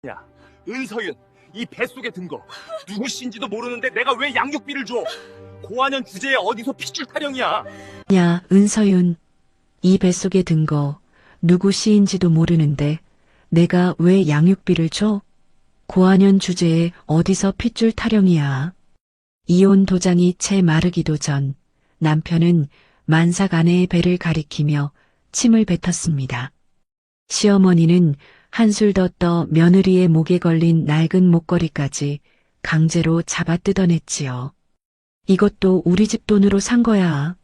야, 은서윤, 이 뱃속에 든 거 누구신지도 모르는데 내가 왜 양육비를 줘? 고아년 주제에 어디서 핏줄 타령이야? 야, 은서윤. 이 뱃속에 든 거 누구 씨인지도 모르는데 내가 왜 양육비를 줘? 고아년 주제에 어디서 핏줄 타령이야. 이혼 도장이 채 마르기도 전 남편은 만삭 아내의 배를 가리키며 침을 뱉었습니다. 시어머니는 한술 더 떠 며느리의 목에 걸린 낡은 목걸이까지 강제로 잡아 뜯어냈지요. 이것도 우리 집 돈으로 산 거야.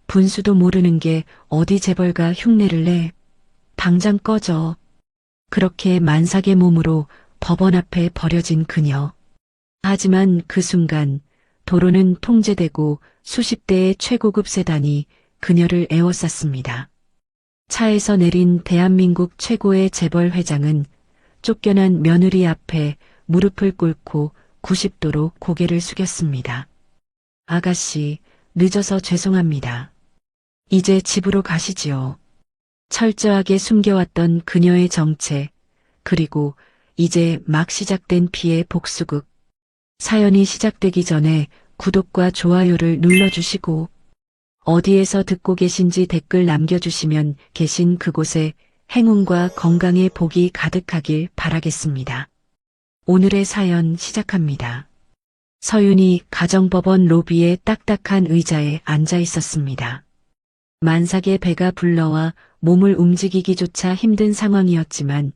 분수도 모르는 게 어디 재벌가 흉내를 내. 당장 꺼져. 그렇게 만삭의 몸으로 법원 앞에 버려진 그녀. 하지만 그 순간 도로는 통제되고 수십 대의 최고급 세단이 그녀를 에워쌌습니다. 차에서 내린 대한민국 최고의 재벌 회장은 쫓겨난 며느리 앞에 무릎을 꿇고 90도로 고개를 숙였습니다. 아가씨, 늦어서 죄송합니다. 이제 집으로 가시지요. 철저하게 숨겨왔던 그녀의 정체, 그리고 이제 막 시작된 피해 복수극. 사연이 시작되기 전에 구독과 좋아요를 눌러주시고 어디에서 듣고 계신지 댓글 남겨주시면 계신 그곳에 행운과 건강의 복이 가득하길 바라겠습니다. 오늘의 사연 시작합니다. 서윤이 가정법원 로비의 딱딱한 의자에 앉아 있었습니다. 만삭의 배가 불러와 몸을 움직이기조차 힘든 상황이었지만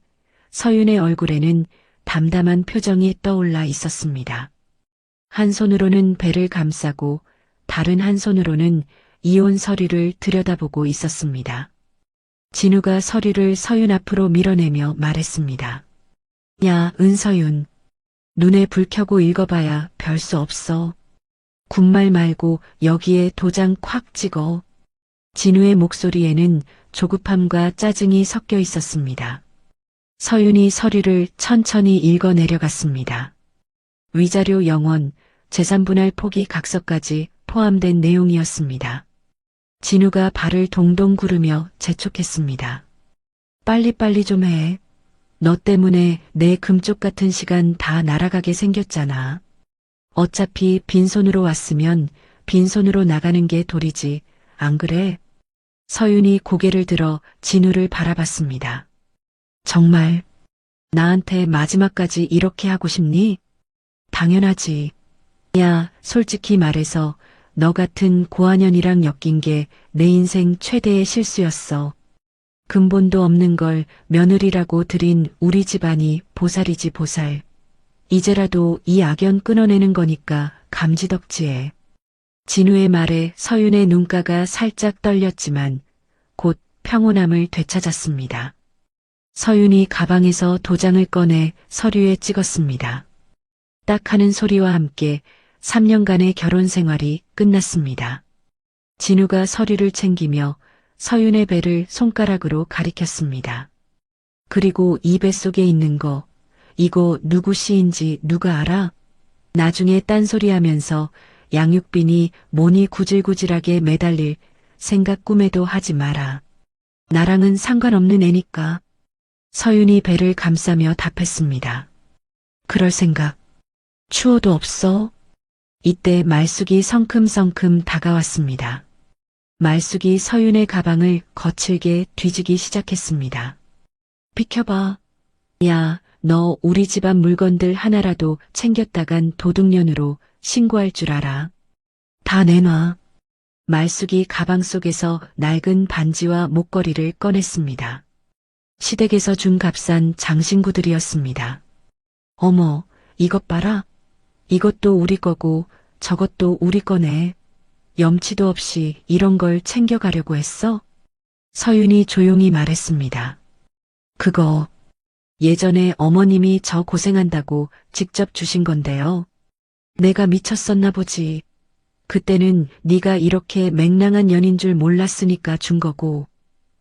서윤의 얼굴에는 담담한 표정이 떠올라 있었습니다. 한 손으로는 배를 감싸고 다른 한 손으로는 이혼 서류를 들여다보고 있었습니다. 진우가 서류를 서윤 앞으로 밀어내며 말했습니다. 야, 은서윤. 눈에 불 켜고 읽어봐야 별 수 없어. 군말 말고 여기에 도장 콱 찍어. 진우의 목소리에는 조급함과 짜증이 섞여 있었습니다. 서윤이 서류를 천천히 읽어 내려갔습니다. 위자료 영원, 재산분할 포기 각서까지 포함된 내용이었습니다. 진우가 발을 동동 구르며 재촉했습니다. 빨리빨리 좀 해. 너 때문에 내 금쪽 같은 시간 다 날아가게 생겼잖아. 어차피 빈손으로 왔으면 빈손으로 나가는 게 도리지, 안 그래? 서윤이 고개를 들어 진우를 바라봤습니다. 정말 나한테 마지막까지 이렇게 하고 싶니? 당연하지. 야, 솔직히 말해서 너 같은 고아년이랑 엮인 게 내 인생 최대의 실수였어. 근본도 없는 걸 며느리라고 들인 우리 집안이 보살이지 보살. 이제라도 이 악연 끊어내는 거니까 감지덕지해. 진우의 말에 서윤의 눈가가 살짝 떨렸지만 곧 평온함을 되찾았습니다. 서윤이 가방에서 도장을 꺼내 서류에 찍었습니다. 딱 하는 소리와 함께 3년간의 결혼 생활이 끝났습니다. 진우가 서류를 챙기며 서윤의 배를 손가락으로 가리켰습니다. 그리고 이 뱃속에 있는 거, 이거 누구 씨인지 누가 알아? 나중에 딴소리 하면서 양육비니 뭐니 구질구질하게 매달릴 생각 꿈에도 하지 마라. 나랑은 상관없는 애니까. 서윤이 배를 감싸며 답했습니다. 그럴 생각 추워도 없어. 이때 말숙이 성큼성큼 다가왔습니다. 말숙이 서윤의 가방을 거칠게 뒤지기 시작했습니다. 비켜봐. 야, 너 우리 집안 물건들 하나라도 챙겼다간 도둑년으로 신고할 줄 알아. 다 내놔. 말숙이 가방 속에서 낡은 반지와 목걸이를 꺼냈습니다. 시댁에서 준 값싼 장신구들이었습니다. 어머, 이것 봐라. 이것도 우리 거고 저것도 우리 거네. 염치도 없이 이런 걸 챙겨가려고 했어? 서윤이 조용히 말했습니다. 그거 예전에 어머님이 저 고생한다고 직접 주신 건데요. 내가 미쳤었나 보지. 그때는 네가 이렇게 맹랑한 년인 줄 몰랐으니까 준 거고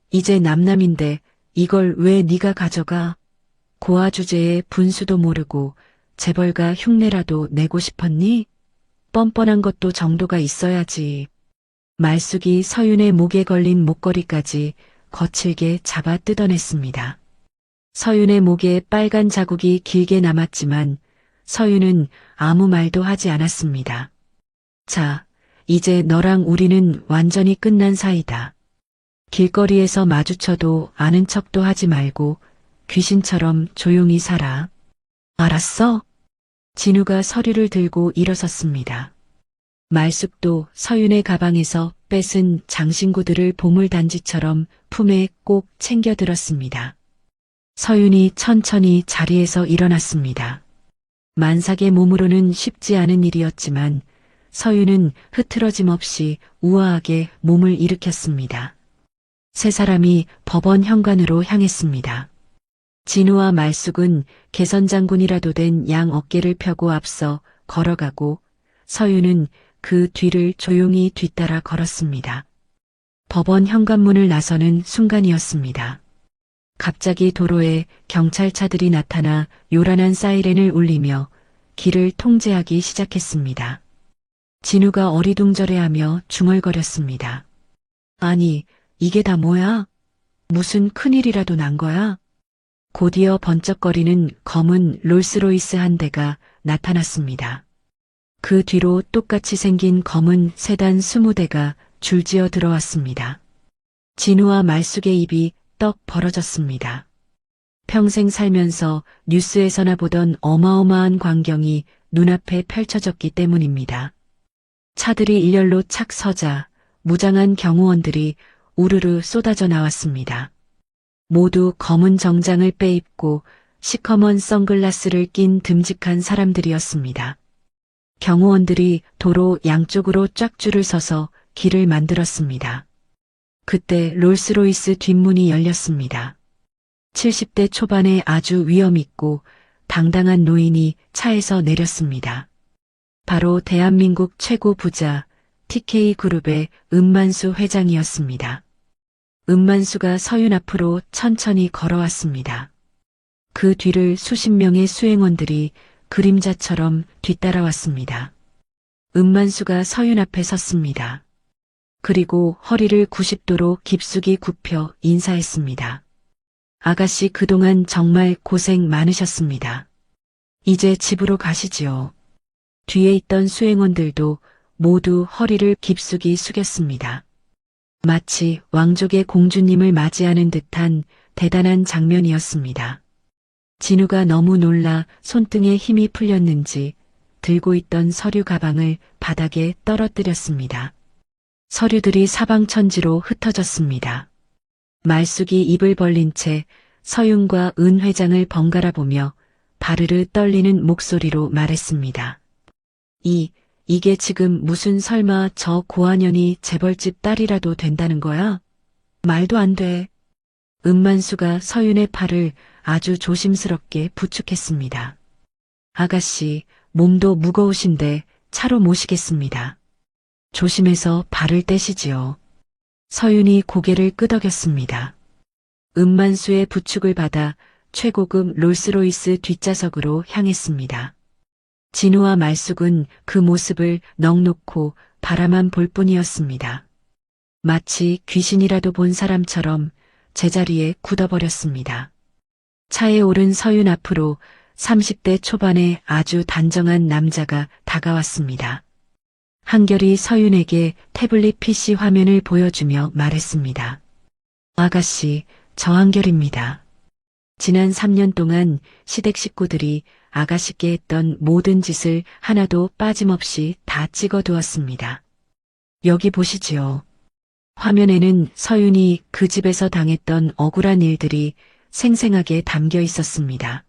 이제 남남인데 이걸 왜 네가 가져가? 고아 주제에 분수도 모르고 재벌가 흉내라도 내고 싶었니? 뻔뻔한 것도 정도가 있어야지. 말숙이 서윤의 목에 걸린 목걸이까지 거칠게 잡아 뜯어냈습니다. 서윤의 목에 빨간 자국이 길게 남았지만 서윤은 아무 말도 하지 않았습니다. 자, 이제 너랑 우리는 완전히 끝난 사이다. 길거리에서 마주쳐도 아는 척도 하지 말고 귀신처럼 조용히 살아. 알았어? 진우가 서류를 들고 일어섰습니다. 말숙도 서윤의 가방에서 뺏은 장신구들을 보물단지처럼 품에 꼭 챙겨 들었습니다. 서윤이 천천히 자리에서 일어났습니다. 만삭의 몸으로는 쉽지 않은 일이었지만 서윤은 흐트러짐 없이 우아하게 몸을 일으켰습니다. 세 사람이 법원 현관으로 향했습니다. 진우와 말숙은 개선장군이라도 된 양 어깨를 펴고 앞서 걸어가고 서윤은 그 뒤를 조용히 뒤따라 걸었습니다. 법원 현관문을 나서는 순간이었습니다. 갑자기 도로에 경찰차들이 나타나 요란한 사이렌을 울리며 길을 통제하기 시작했습니다. 진우가 어리둥절해하며 중얼거렸습니다. 아니, 이게 다 뭐야? 무슨 큰일이라도 난 거야? 곧이어 번쩍거리는 검은 롤스로이스 한 대가 나타났습니다. 그 뒤로 똑같이 생긴 검은 세단 20대가 줄지어 들어왔습니다. 진우와 말숙의 입이 떡 벌어졌습니다. 평생 살면서 뉴스에서나 보던 어마어마한 광경이 눈앞에 펼쳐졌기 때문입니다. 차들이 일렬로 착 서자 무장한 경호원들이 우르르 쏟아져 나왔습니다. 모두 검은 정장을 빼입고 시커먼 선글라스를 낀 듬직한 사람들이었습니다. 경호원들이 도로 양쪽으로 쫙 줄을 서서 길을 만들었습니다. 그때 롤스로이스 뒷문이 열렸습니다. 70대 초반의 아주 위엄있고 당당한 노인이 차에서 내렸습니다. 바로 대한민국 최고 부자 TK그룹의 은만수 회장이었습니다. 은만수가 서윤 앞으로 천천히 걸어왔습니다. 그 뒤를 수십 명의 수행원들이 그림자처럼 뒤따라왔습니다. 은만수가 서윤 앞에 섰습니다. 그리고 허리를 90도로 깊숙이 굽혀 인사했습니다. 아가씨 그동안 정말 고생 많으셨습니다. 이제 집으로 가시지요. 뒤에 있던 수행원들도 모두 허리를 깊숙이 숙였습니다. 마치 왕족의 공주님을 맞이하는 듯한 대단한 장면이었습니다. 진우가 너무 놀라 손등에 힘이 풀렸는지 들고 있던 서류 가방을 바닥에 떨어뜨렸습니다. 서류들이 사방천지로 흩어졌습니다. 말숙이 입을 벌린 채 서윤과 은 회장을 번갈아 보며 바르르 떨리는 목소리로 말했습니다. 이게 지금 무슨 설마 저 고한연이 재벌집 딸이라도 된다는 거야? 말도 안 돼. 은만수가 서윤의 팔을 아주 조심스럽게 부축했습니다. 아가씨, 몸도 무거우신데 차로 모시겠습니다. 조심해서 발을 떼시지요. 서윤이 고개를 끄덕였습니다. 은만수의 부축을 받아 최고급 롤스로이스 뒷좌석으로 향했습니다. 진우와 말숙은 그 모습을 넋놓고 바라만 볼 뿐이었습니다. 마치 귀신이라도 본 사람처럼 제자리에 굳어버렸습니다. 차에 오른 서윤 앞으로 30대 초반의 아주 단정한 남자가 다가왔습니다. 한결이 서윤에게 태블릿 PC 화면을 보여주며 말했습니다. 아가씨, 저 한결입니다. 지난 3년 동안 시댁 식구들이 아가씨께 했던 모든 짓을 하나도 빠짐없이 다 찍어두었습니다. 여기 보시지요. 화면에는 서윤이 그 집에서 당했던 억울한 일들이 생생하게 담겨 있었습니다.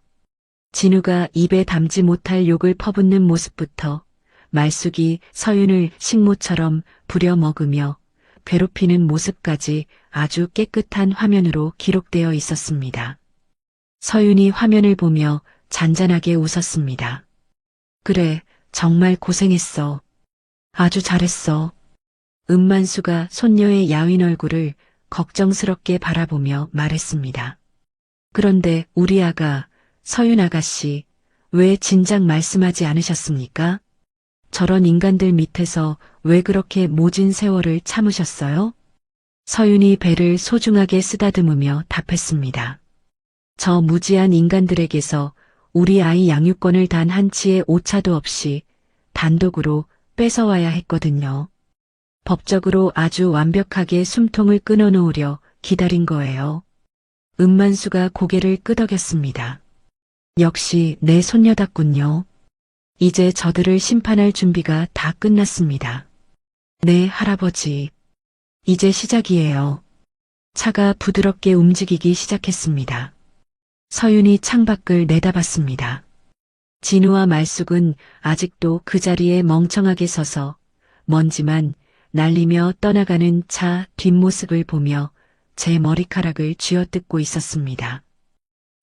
진우가 입에 담지 못할 욕을 퍼붓는 모습부터 말숙이 서윤을 식모처럼 부려먹으며 괴롭히는 모습까지 아주 깨끗한 화면으로 기록되어 있었습니다. 서윤이 화면을 보며 잔잔하게 웃었습니다. 그래, 정말 고생했어. 아주 잘했어. 은만수가 손녀의 야윈 얼굴을 걱정스럽게 바라보며 말했습니다. 그런데 우리 아가, 서윤 아가씨, 왜 진작 말씀하지 않으셨습니까? 저런 인간들 밑에서 왜 그렇게 모진 세월을 참으셨어요? 서윤이 배를 소중하게 쓰다듬으며 답했습니다. 저 무지한 인간들에게서 우리 아이 양육권을 단 한치의 오차도 없이 단독으로 뺏어와야 했거든요. 법적으로 아주 완벽하게 숨통을 끊어놓으려 기다린 거예요. 은만수가 고개를 끄덕였습니다. 역시 내 손녀답군요. 이제 저들을 심판할 준비가 다 끝났습니다. 네, 할아버지. 이제 시작이에요. 차가 부드럽게 움직이기 시작했습니다. 서윤이 창밖을 내다봤습니다. 진우와 말숙은 아직도 그 자리에 멍청하게 서서 먼지만 날리며 떠나가는 차 뒷모습을 보며 제 머리카락을 쥐어뜯고 있었습니다.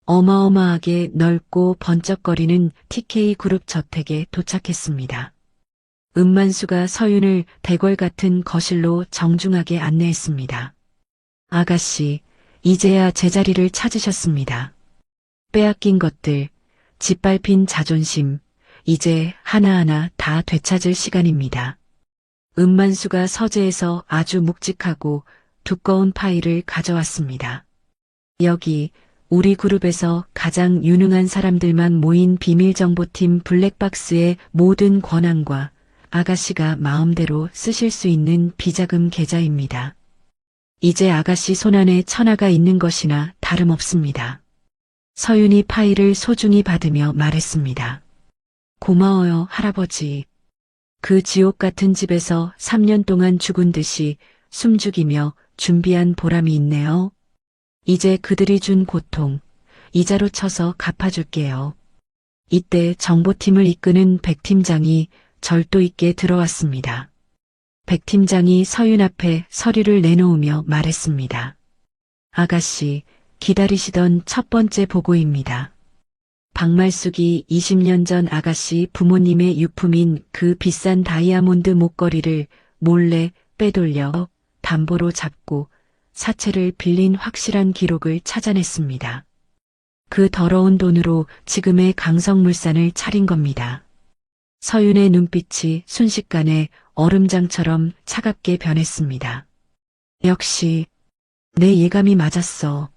어마어마하게 넓고 번쩍거리는 TK그룹 저택에 도착했습니다. 은만수가 서윤을 대궐 같은 거실로 정중하게 안내했습니다. 아가씨, 이제야 제자리를 찾으셨습니다. 빼앗긴 것들, 짓밟힌 자존심, 이제 하나하나 다 되찾을 시간입니다. 은만수가 서재에서 아주 묵직하고 두꺼운 파일을 가져왔습니다. 여기 우리 그룹에서 가장 유능한 사람들만 모인 비밀정보팀 블랙박스의 모든 권한과 아가씨가 마음대로 쓰실 수 있는 비자금 계좌입니다. 이제 아가씨 손안에 천하가 있는 것이나 다름없습니다. 서윤이 파일을 소중히 받으며 말했습니다. 고마워요, 할아버지. 그 지옥 같은 집에서 3년 동안 죽은 듯이 숨죽이며 준비한 보람이 있네요. 이제 그들이 준 고통, 이자로 쳐서 갚아줄게요. 이때 정보팀을 이끄는 백 팀장이 절도 있게 들어왔습니다. 백 팀장이 서윤 앞에 서류를 내놓으며 말했습니다. 아가씨, 기다리시던 첫 번째 보고입니다. 박말숙이 20년 전 아가씨 부모님의 유품인 그 비싼 다이아몬드 목걸이를 몰래 빼돌려 담보로 잡고 사채를 빌린 확실한 기록을 찾아냈습니다. 그 더러운 돈으로 지금의 강성물산을 차린 겁니다. 서윤의 눈빛이 순식간에 얼음장처럼 차갑게 변했습니다. 역시 내 예감이 맞았어.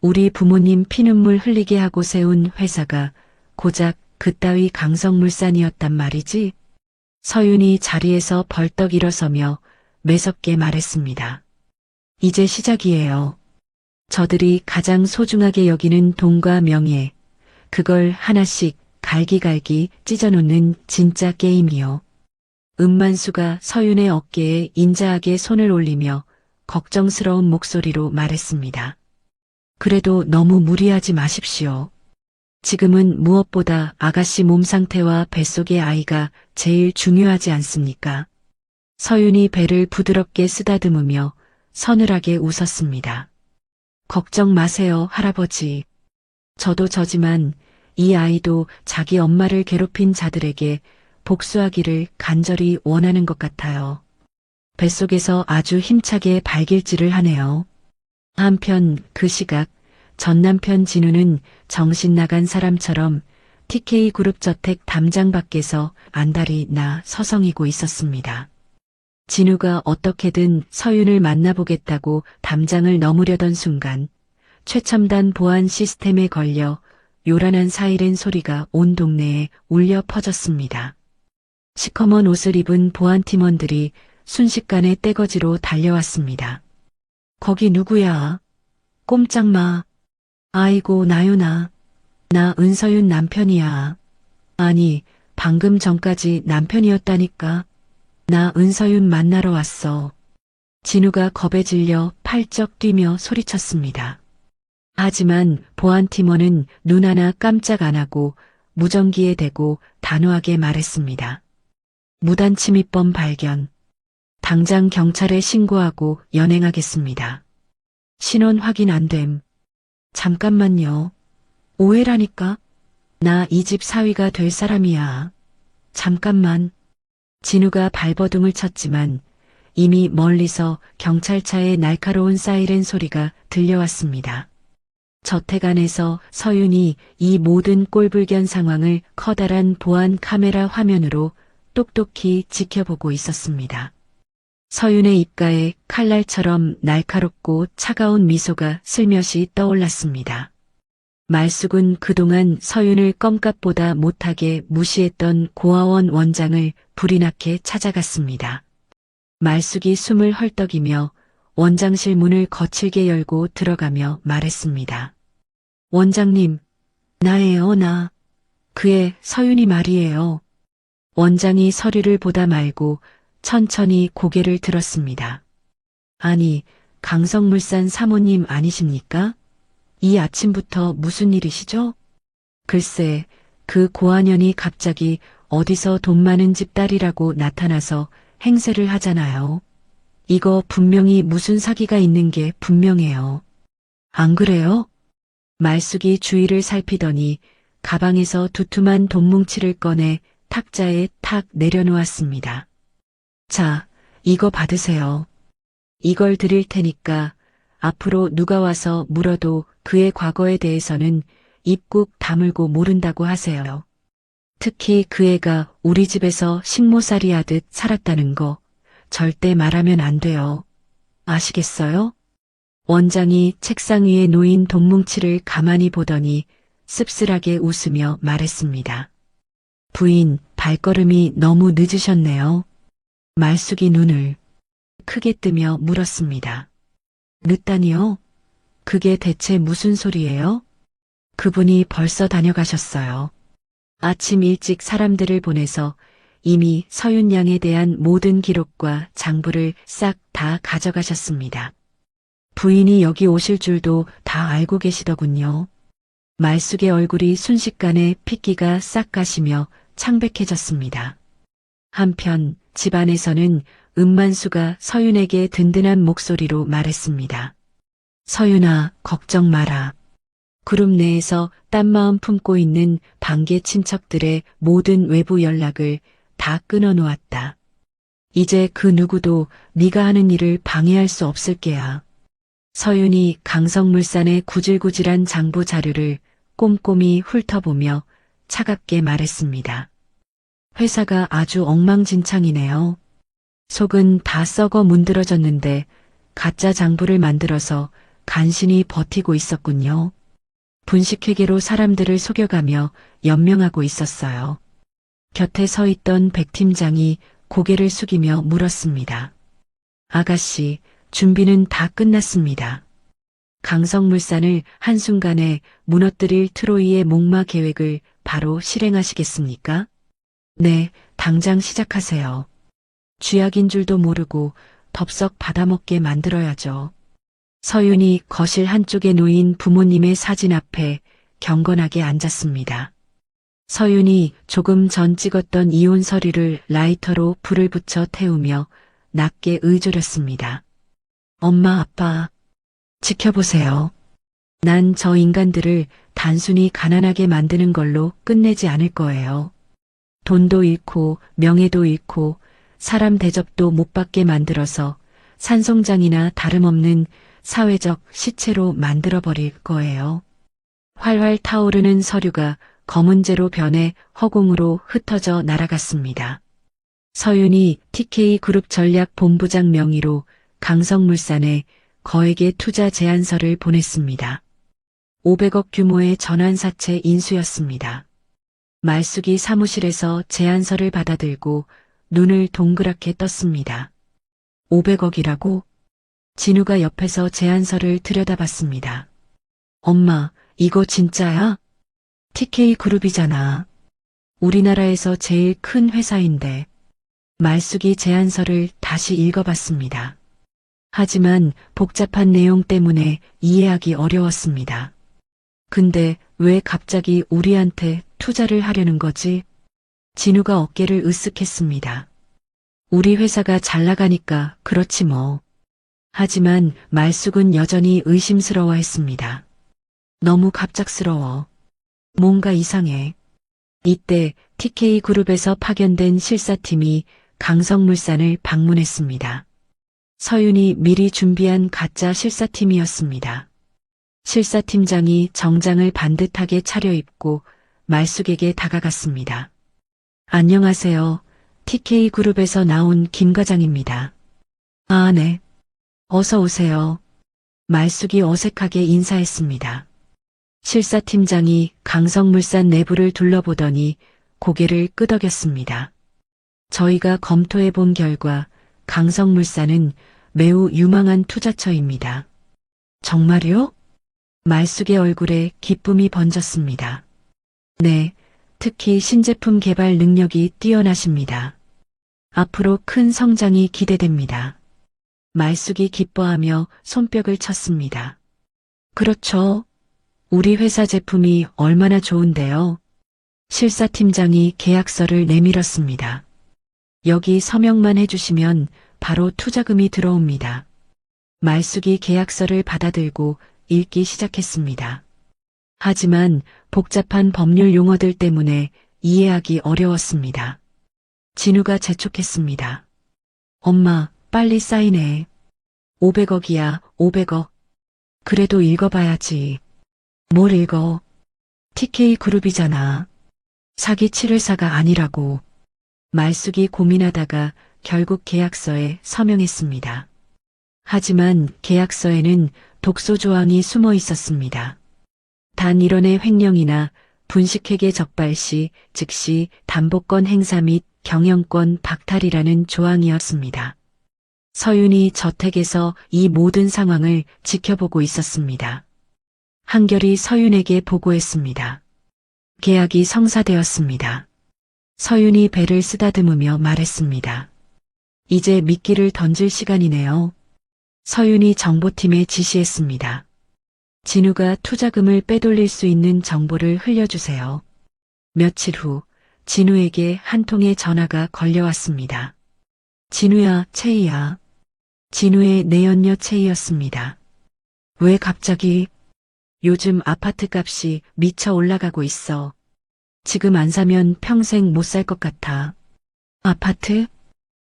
우리 부모님 피눈물 흘리게 하고 세운 회사가 고작 그따위 강성물산이었단 말이지? 서윤이 자리에서 벌떡 일어서며 매섭게 말했습니다. 이제 시작이에요. 저들이 가장 소중하게 여기는 돈과 명예, 그걸 하나씩 갈기갈기 찢어놓는 진짜 게임이요. 은만수가 서윤의 어깨에 인자하게 손을 올리며 걱정스러운 목소리로 말했습니다. 그래도 너무 무리하지 마십시오. 지금은 무엇보다 아가씨 몸 상태와 뱃속의 아이가 제일 중요하지 않습니까? 서윤이 배를 부드럽게 쓰다듬으며 서늘하게 웃었습니다. 걱정 마세요, 할아버지. 저도 저지만 이 아이도 자기 엄마를 괴롭힌 자들에게 복수하기를 간절히 원하는 것 같아요. 뱃속에서 아주 힘차게 발길질을 하네요. 한편 그 시각 전 남편 진우는 정신 나간 사람처럼 TK그룹 저택 담장 밖에서 안달이 나 서성이고 있었습니다. 진우가 어떻게든 서윤을 만나보겠다고 담장을 넘으려던 순간 최첨단 보안 시스템에 걸려 요란한 사이렌 소리가 온 동네에 울려 퍼졌습니다. 시커먼 옷을 입은 보안팀원들이 순식간에 떼거지로 달려왔습니다. 거기 누구야? 꼼짝 마. 아이고 나윤아. 나 은서윤 남편이야. 아니 방금 전까지 남편이었다니까. 나 은서윤 만나러 왔어. 진우가 겁에 질려 팔쩍 뛰며 소리쳤습니다. 하지만 보안팀원은 눈 하나 깜짝 안 하고 무전기에 대고 단호하게 말했습니다. 무단 침입범 발견. 당장 경찰에 신고하고 연행하겠습니다. 신원 확인 안 됨. 잠깐만요. 오해라니까. 나 이 집 사위가 될 사람이야. 잠깐만. 진우가 발버둥을 쳤지만 이미 멀리서 경찰차의 날카로운 사이렌 소리가 들려왔습니다. 저택 안에서 서윤이 이 모든 꼴불견 상황을 커다란 보안 카메라 화면으로 똑똑히 지켜보고 있었습니다. 서윤의 입가에 칼날처럼 날카롭고 차가운 미소가 슬며시 떠올랐습니다. 말숙은 그동안 서윤을 껌값보다 못하게 무시했던 고아원 원장을 불이 나게 찾아갔습니다. 말숙이 숨을 헐떡이며 원장실 문을 거칠게 열고 들어가며 말했습니다. 원장님, 나예요, 나. 그의 서윤이 말이에요. 원장이 서류를 보다 말고 천천히 고개를 들었습니다. 아니, 강성물산 사모님 아니십니까? 이 아침부터 무슨 일이시죠? 글쎄, 그 고아년이 갑자기 어디서 돈 많은 집 딸이라고 나타나서 행세를 하잖아요. 이거 분명히 무슨 사기가 있는 게 분명해요. 안 그래요? 말숙이 주위를 살피더니 가방에서 두툼한 돈뭉치를 꺼내 탁자에 탁 내려놓았습니다. 자, 이거 받으세요. 이걸 드릴 테니까 앞으로 누가 와서 물어도 그의 과거에 대해서는 입 꾹 다물고 모른다고 하세요. 특히 그 애가 우리 집에서 식모살이 하듯 살았다는 거 절대 말하면 안 돼요. 아시겠어요? 원장이 책상 위에 놓인 돈뭉치를 가만히 보더니 씁쓸하게 웃으며 말했습니다. 부인, 발걸음이 너무 늦으셨네요. 말숙이 눈을 크게 뜨며 물었습니다. 늦다니요? 그게 대체 무슨 소리예요? 그분이 벌써 다녀가셨어요. 아침 일찍 사람들을 보내서 이미 서윤 양에 대한 모든 기록과 장부를 싹 다 가져가셨습니다. 부인이 여기 오실 줄도 다 알고 계시더군요. 말숙의 얼굴이 순식간에 핏기가 싹 가시며 창백해졌습니다. 한편 집안에서는 은만수가 서윤에게 든든한 목소리로 말했습니다. 서윤아, 걱정 마라. 그룹 내에서 딴 마음 품고 있는 반개 친척들의 모든 외부 연락을 다 끊어놓았다. 이제 그 누구도 네가 하는 일을 방해할 수 없을 게야. 서윤이 강성물산의 구질구질한 장부 자료를 꼼꼼히 훑어보며 차갑게 말했습니다. 회사가 아주 엉망진창이네요. 속은 다 썩어 문드러졌는데 가짜 장부를 만들어서 간신히 버티고 있었군요. 분식회계로 사람들을 속여가며 연명하고 있었어요. 곁에 서 있던 백 팀장이 고개를 숙이며 물었습니다. 아가씨, 준비는 다 끝났습니다. 강성물산을 한순간에 무너뜨릴 트로이의 목마 계획을 바로 실행하시겠습니까? 네, 당장 시작하세요. 쥐약인 줄도 모르고 덥석 받아먹게 만들어야죠. 서윤이 거실 한쪽에 놓인 부모님의 사진 앞에 경건하게 앉았습니다. 서윤이 조금 전 찍었던 이혼 서류를 라이터로 불을 붙여 태우며 낮게 의조렸습니다. 엄마, 아빠, 지켜보세요. 난 저 인간들을 단순히 가난하게 만드는 걸로 끝내지 않을 거예요. 돈도 잃고 명예도 잃고 사람 대접도 못 받게 만들어서 산송장이나 다름없는 사회적 시체로 만들어버릴 거예요. 활활 타오르는 서류가 검은재로 변해 허공으로 흩어져 날아갔습니다. 서윤이 TK그룹 전략본부장 명의로 강성물산에 거액의 투자 제안서를 보냈습니다. 500억 규모의 전환사채 인수였습니다. 말숙이 사무실에서 제안서를 받아들고 눈을 동그랗게 떴습니다. 500억이라고? 진우가 옆에서 제안서를 들여다봤습니다. 엄마, 이거 진짜야? TK그룹이잖아. 우리나라에서 제일 큰 회사인데. 말숙이 제안서를 다시 읽어봤습니다. 하지만 복잡한 내용 때문에 이해하기 어려웠습니다. 근데 왜 갑자기 우리한테 투자를 하려는 거지? 진우가 어깨를 으쓱했습니다. 우리 회사가 잘 나가니까 그렇지 뭐. 하지만 말숙은 여전히 의심스러워했습니다. 너무 갑작스러워. 뭔가 이상해. 이때 TK그룹에서 파견된 실사팀이 강성물산을 방문했습니다. 서윤이 미리 준비한 가짜 실사팀이었습니다. 실사팀장이 정장을 반듯하게 차려입고 말숙에게 다가갔습니다. 안녕하세요. TK그룹에서 나온 김 과장입니다. 아, 네. 어서 오세요. 말숙이 어색하게 인사했습니다. 실사팀장이 강성물산 내부를 둘러보더니 고개를 끄덕였습니다. 저희가 검토해 본 결과 강성물산은 매우 유망한 투자처입니다. 정말요? 말숙의 얼굴에 기쁨이 번졌습니다. 네, 특히 신제품 개발 능력이 뛰어나십니다. 앞으로 큰 성장이 기대됩니다. 말숙이 기뻐하며 손뼉을 쳤습니다. 그렇죠. 우리 회사 제품이 얼마나 좋은데요. 실사팀장이 계약서를 내밀었습니다. 여기 서명만 해주시면 바로 투자금이 들어옵니다. 말숙이 계약서를 받아들고 읽기 시작했습니다. 하지만 복잡한 법률 용어들 때문에 이해하기 어려웠습니다. 진우가 재촉했습니다. 엄마, 빨리 사인해. 500억이야, 500억. 그래도 읽어봐야지. 뭘 읽어? TK그룹이잖아. 사기 칠 회사가 아니라고. 말숙이 고민하다가 결국 계약서에 서명했습니다. 하지만 계약서에는 독소 조항이 숨어 있었습니다. 단 1원의 횡령이나 분식회계 적발 시 즉시 담보권 행사 및 경영권 박탈이라는 조항이었습니다. 서윤이 저택에서 이 모든 상황을 지켜보고 있었습니다. 한결이 서윤에게 보고했습니다. 계약이 성사되었습니다. 서윤이 배를 쓰다듬으며 말했습니다. 이제 미끼를 던질 시간이네요. 서윤이 정보팀에 지시했습니다. 진우가 투자금을 빼돌릴 수 있는 정보를 흘려주세요. 며칠 후 진우에게 한 통의 전화가 걸려왔습니다. 진우야, 채희야. 진우의 내연녀 채희였습니다. 왜 갑자기? 요즘 아파트 값이 미쳐 올라가고 있어. 지금 안 사면 평생 못 살 것 같아. 아파트?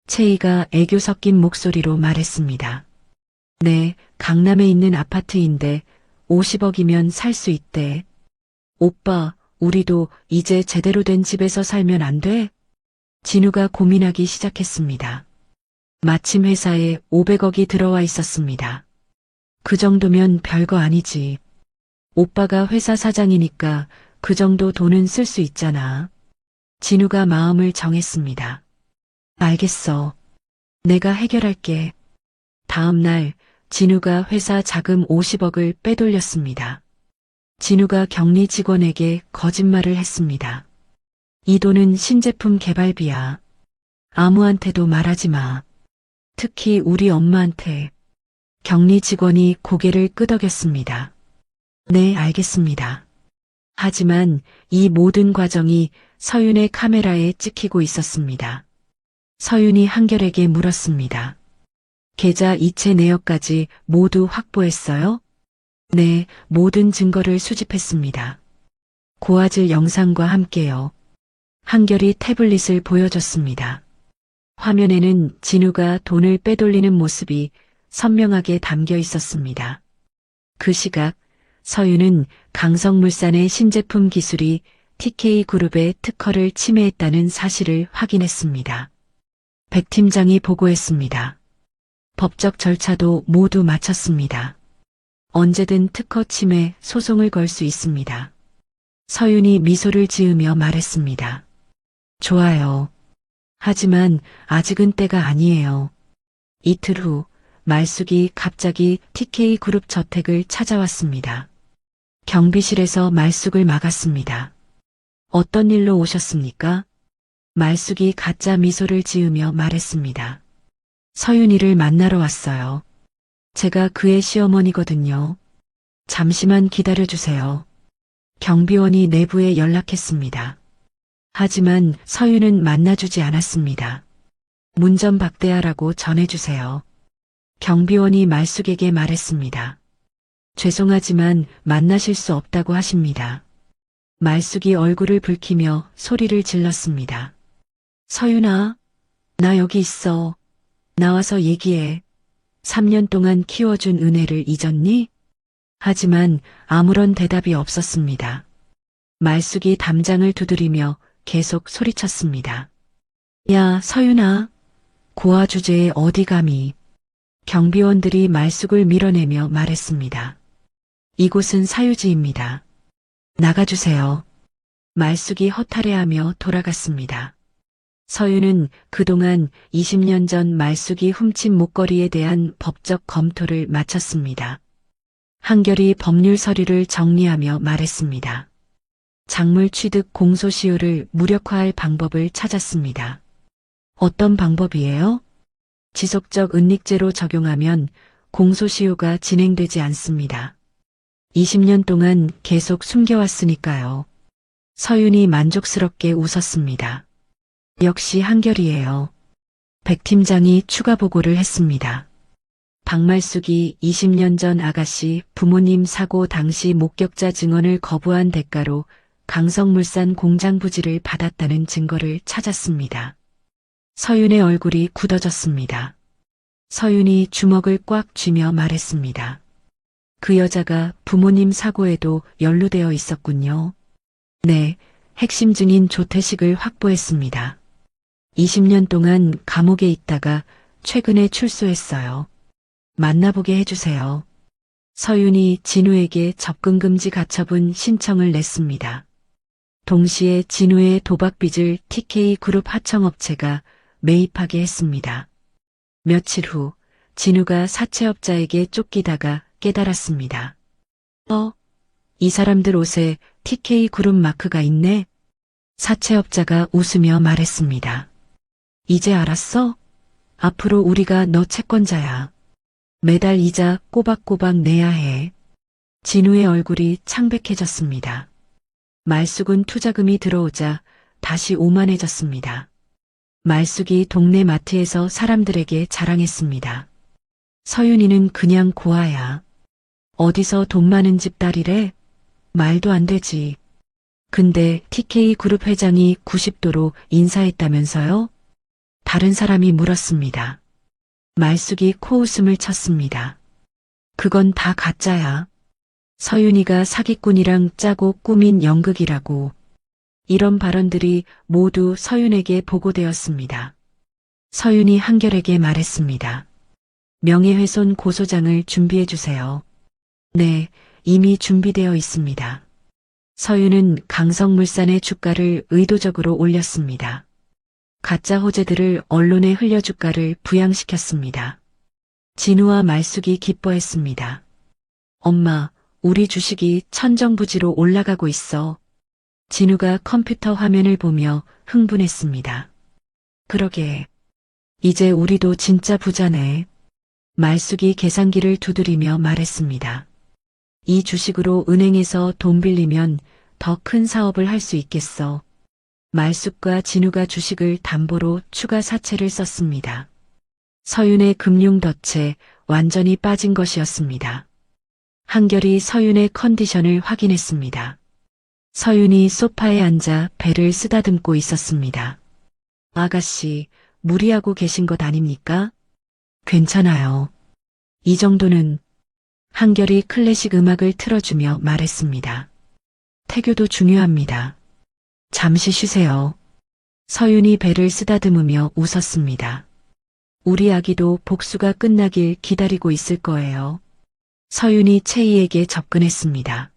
채희가 애교 섞인 목소리로 말했습니다. 네, 강남에 있는 아파트인데 50억이면 살 수 있대. 오빠, 우리도 이제 제대로 된 집에서 살면 안 돼? 진우가 고민하기 시작했습니다. 마침 회사에 500억이 들어와 있었습니다. 그 정도면 별거 아니지. 오빠가 회사 사장이니까 그 정도 돈은 쓸 수 있잖아. 진우가 마음을 정했습니다. 알겠어. 내가 해결할게. 다음 날 진우가 회사 자금 50억을 빼돌렸습니다. 진우가 격리 직원에게 거짓말을 했습니다. 이 돈은 신제품 개발비야. 아무한테도 말하지 마. 특히 우리 엄마한테. 격리 직원이 고개를 끄덕였습니다. 네, 알겠습니다. 하지만 이 모든 과정이 서윤의 카메라에 찍히고 있었습니다. 서윤이 한결에게 물었습니다. 계좌 이체 내역까지 모두 확보했어요? 네, 모든 증거를 수집했습니다. 고화질 영상과 함께요. 한결이 태블릿을 보여줬습니다. 화면에는 진우가 돈을 빼돌리는 모습이 선명하게 담겨 있었습니다. 그 시각 서윤은 강성물산의 신제품 기술이 TK그룹의 특허를 침해했다는 사실을 확인했습니다. 백 팀장이 보고했습니다. 법적 절차도 모두 마쳤습니다. 언제든 특허 침해 소송을 걸 수 있습니다. 서윤이 미소를 지으며 말했습니다. 좋아요. 하지만 아직은 때가 아니에요. 이틀 후 말숙이 갑자기 TK그룹 저택을 찾아왔습니다. 경비실에서 말숙을 막았습니다. 어떤 일로 오셨습니까? 말숙이 가짜 미소를 지으며 말했습니다. 서윤이를 만나러 왔어요. 제가 그의 시어머니거든요. 잠시만 기다려주세요. 경비원이 내부에 연락했습니다. 하지만 서윤은 만나주지 않았습니다. 문 좀 박대하라고 전해주세요. 경비원이 말숙에게 말했습니다. 죄송하지만 만나실 수 없다고 하십니다. 말숙이 얼굴을 붉히며 소리를 질렀습니다. 서윤아, 나 여기 있어. 나와서 얘기해. 3년 동안 키워준 은혜를 잊었니? 하지만 아무런 대답이 없었습니다. 말숙이 담장을 두드리며 계속 소리쳤습니다. 야, 서윤아. 고아 주제에 어디 감히. 경비원들이 말숙을 밀어내며 말했습니다. 이곳은 사유지입니다. 나가주세요. 말숙이 허탈해하며 돌아갔습니다. 서윤은 그동안 20년 전 말숙이 훔친 목걸이에 대한 법적 검토를 마쳤습니다. 한결이 법률 서류를 정리하며 말했습니다. 작물 취득 공소시효를 무력화할 방법을 찾았습니다. 어떤 방법이에요? 지속적 은닉제로 적용하면 공소시효가 진행되지 않습니다. 20년 동안 계속 숨겨왔으니까요. 서윤이 만족스럽게 웃었습니다. 역시 한결이에요. 백 팀장이 추가 보고를 했습니다. 박말숙이 20년 전 아가씨 부모님 사고 당시 목격자 증언을 거부한 대가로 강성물산 공장 부지를 받았다는 증거를 찾았습니다. 서윤의 얼굴이 굳어졌습니다. 서윤이 주먹을 꽉 쥐며 말했습니다. 그 여자가 부모님 사고에도 연루되어 있었군요. 네, 핵심 증인 조태식을 확보했습니다. 20년 동안 감옥에 있다가 최근에 출소했어요. 만나보게 해주세요. 서윤이 진우에게 접근금지 가처분 신청을 냈습니다. 동시에 진우의 도박빚을 TK그룹 하청업체가 매입하게 했습니다. 며칠 후 진우가 사채업자에게 쫓기다가 깨달았습니다. 이 사람들 옷에 TK그룹 마크가 있네? 사채업자가 웃으며 말했습니다. 이제 알았어? 앞으로 우리가 너 채권자야. 매달 이자 꼬박꼬박 내야 해. 진우의 얼굴이 창백해졌습니다. 말숙은 투자금이 들어오자 다시 오만해졌습니다. 말숙이 동네 마트에서 사람들에게 자랑했습니다. 서윤이는 그냥 고아야. 어디서 돈 많은 집 딸이래? 말도 안 되지. 근데 TK그룹 회장이 90도로 인사했다면서요? 다른 사람이 물었습니다. 말숙이 코웃음을 쳤습니다. 그건 다 가짜야. 서윤이가 사기꾼이랑 짜고 꾸민 연극이라고. 이런 발언들이 모두 서윤에게 보고되었습니다. 서윤이 한결에게 말했습니다. 명예훼손 고소장을 준비해주세요. 네, 이미 준비되어 있습니다. 서윤은 강성물산의 주가를 의도적으로 올렸습니다. 가짜 호재들을 언론에 흘려 주가를 부양시켰습니다. 진우와 말숙이 기뻐했습니다. 엄마, 우리 주식이 천정부지로 올라가고 있어. 진우가 컴퓨터 화면을 보며 흥분했습니다. 그러게. 이제 우리도 진짜 부자네. 말숙이 계산기를 두드리며 말했습니다. 이 주식으로 은행에서 돈 빌리면 더 큰 사업을 할 수 있겠어. 말숙과 진우가 주식을 담보로 추가 사채를 썼습니다. 서윤의 금융 덫에 완전히 빠진 것이었습니다. 한결이 서윤의 컨디션을 확인했습니다. 서윤이 소파에 앉아 배를 쓰다듬고 있었습니다. 아가씨, 무리하고 계신 것 아닙니까? 괜찮아요. 이 정도는. 한결이 클래식 음악을 틀어주며 말했습니다. 태교도 중요합니다. 잠시 쉬세요. 서윤이 배를 쓰다듬으며 웃었습니다. 우리 아기도 복수가 끝나길 기다리고 있을 거예요. 서윤이 채희에게 접근했습니다.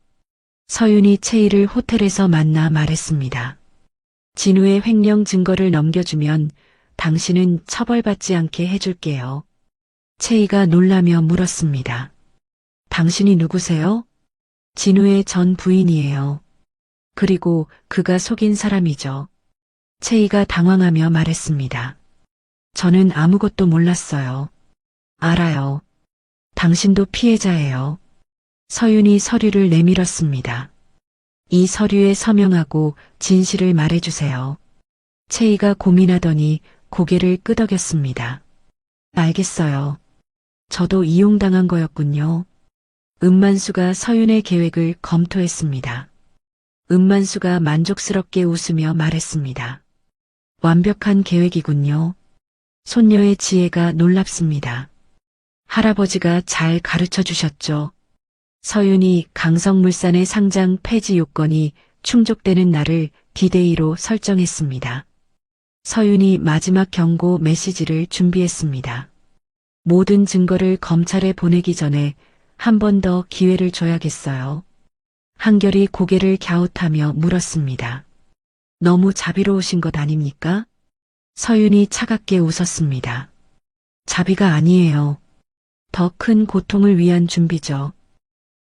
서윤이 채희를 호텔에서 만나 말했습니다. 진우의 횡령 증거를 넘겨주면 당신은 처벌받지 않게 해줄게요. 채희가 놀라며 물었습니다. 당신이 누구세요? 진우의 전 부인이에요. 그리고 그가 속인 사람이죠. 채희가 당황하며 말했습니다. 저는 아무것도 몰랐어요. 알아요. 당신도 피해자예요. 서윤이 서류를 내밀었습니다. 이 서류에 서명하고 진실을 말해주세요. 채희가 고민하더니 고개를 끄덕였습니다. 알겠어요. 저도 이용당한 거였군요. 은만수가 서윤의 계획을 검토했습니다. 은만수가 만족스럽게 웃으며 말했습니다. 완벽한 계획이군요. 손녀의 지혜가 놀랍습니다. 할아버지가 잘 가르쳐 주셨죠. 서윤이 강성물산의 상장 폐지 요건이 충족되는 날을 디데이로 설정했습니다. 서윤이 마지막 경고 메시지를 준비했습니다. 모든 증거를 검찰에 보내기 전에 한 번 더 기회를 줘야겠어요. 한결이 고개를 갸웃하며 물었습니다. 너무 자비로우신 것 아닙니까? 서윤이 차갑게 웃었습니다. 자비가 아니에요. 더 큰 고통을 위한 준비죠.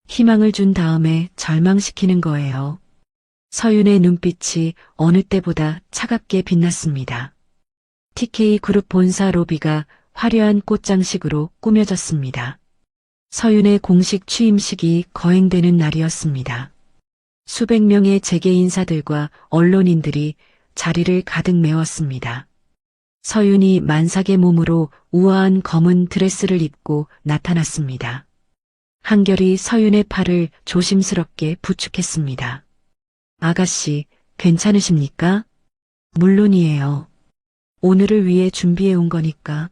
희망을 준 다음에 절망시키는 거예요. 서윤의 눈빛이 어느 때보다 차갑게 빛났습니다. TK그룹 본사 로비가 화려한 꽃장식으로 꾸며졌습니다. 서윤의 공식 취임식이 거행되는 날이었습니다. 수백 명의 재계 인사들과 언론인들이 자리를 가득 메웠습니다. 서윤이 만삭의 몸으로 우아한 검은 드레스를 입고 나타났습니다. 한결이 서윤의 팔을 조심스럽게 부축했습니다. 아가씨, 괜찮으십니까? 물론이에요. 오늘을 위해 준비해 온 거니까.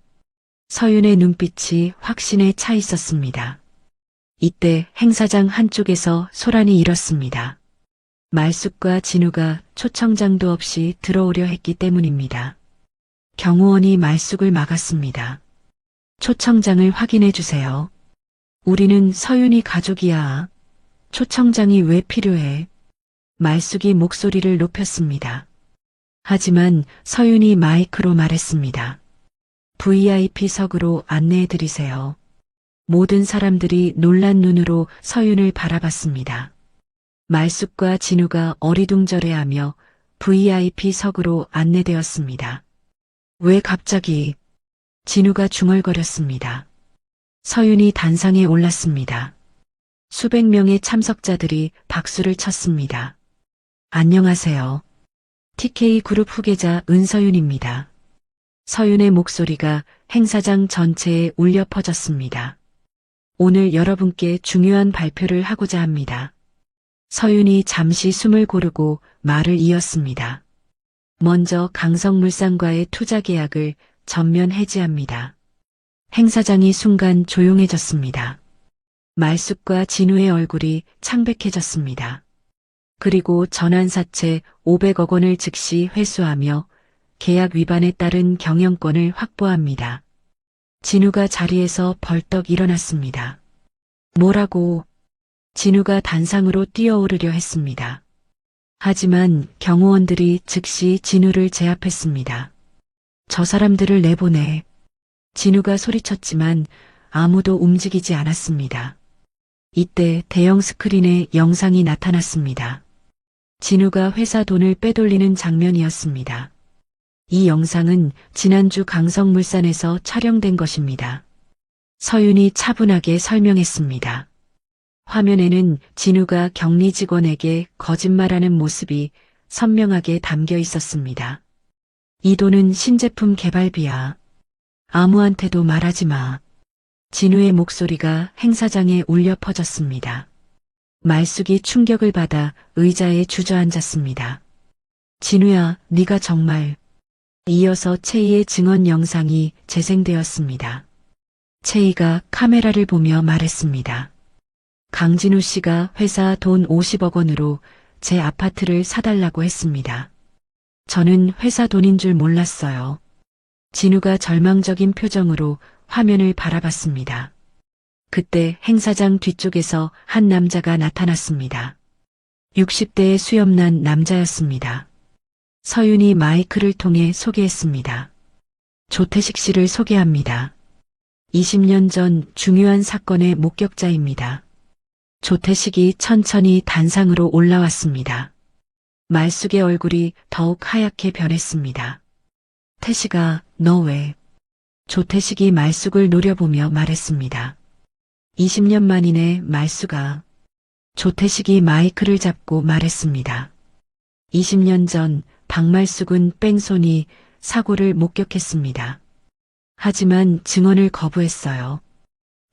서윤의 눈빛이 확신에 차 있었습니다. 이때 행사장 한쪽에서 소란이 일었습니다. 말숙과 진우가 초청장도 없이 들어오려 했기 때문입니다. 경호원이 말숙을 막았습니다. 초청장을 확인해 주세요. 우리는 서윤이 가족이야. 초청장이 왜 필요해? 말숙이 목소리를 높였습니다. 하지만 서윤이 마이크로 말했습니다. VIP석으로 안내해 드리세요. 모든 사람들이 놀란 눈으로 서윤을 바라봤습니다. 말숙과 진우가 어리둥절해하며 VIP석으로 안내되었습니다. 왜 갑자기? 진우가 중얼거렸습니다. 서윤이 단상에 올랐습니다. 수백 명의 참석자들이 박수를 쳤습니다. 안녕하세요. TK그룹 후계자 은서윤입니다. 서윤의 목소리가 행사장 전체에 울려 퍼졌습니다. 오늘 여러분께 중요한 발표를 하고자 합니다. 서윤이 잠시 숨을 고르고 말을 이었습니다. 먼저 강성물산과의 투자 계약을 전면 해지합니다. 행사장이 순간 조용해졌습니다. 말숙과 진우의 얼굴이 창백해졌습니다. 그리고 전환사채 500억 원을 즉시 회수하며 계약 위반에 따른 경영권을 확보합니다. 진우가 자리에서 벌떡 일어났습니다. 뭐라고? 진우가 단상으로 뛰어오르려 했습니다. 하지만 경호원들이 즉시 진우를 제압했습니다. 저 사람들을 내보내. 진우가 소리쳤지만 아무도 움직이지 않았습니다. 이때 대형 스크린에 영상이 나타났습니다. 진우가 회사 돈을 빼돌리는 장면이었습니다. 이 영상은 지난주 강성물산에서 촬영된 것입니다. 서윤이 차분하게 설명했습니다. 화면에는 진우가 격리 직원에게 거짓말하는 모습이 선명하게 담겨 있었습니다. 이 돈은 신제품 개발비야. 아무한테도 말하지 마. 진우의 목소리가 행사장에 울려 퍼졌습니다. 말숙이 충격을 받아 의자에 주저앉았습니다. 진우야, 네가 정말... 이어서 채희의 증언 영상이 재생되었습니다. 채희가 카메라를 보며 말했습니다. 강진우 씨가 회사 돈 50억 원으로 제 아파트를 사달라고 했습니다. 저는 회사 돈인 줄 몰랐어요. 진우가 절망적인 표정으로 화면을 바라봤습니다. 그때 행사장 뒤쪽에서 한 남자가 나타났습니다. 60대의 수염난 남자였습니다. 서윤이 마이크를 통해 소개했습니다. 조태식 씨를 소개합니다. 20년 전 중요한 사건의 목격자입니다. 조태식이 천천히 단상으로 올라왔습니다. 말숙의 얼굴이 더욱 하얗게 변했습니다. 태식아, 너 왜? 조태식이 말숙을 노려보며 말했습니다. 20년 만이네, 말숙아. 조태식이 마이크를 잡고 말했습니다. 20년 전 박말숙은 뺑소니 사고를 목격했습니다. 하지만 증언을 거부했어요.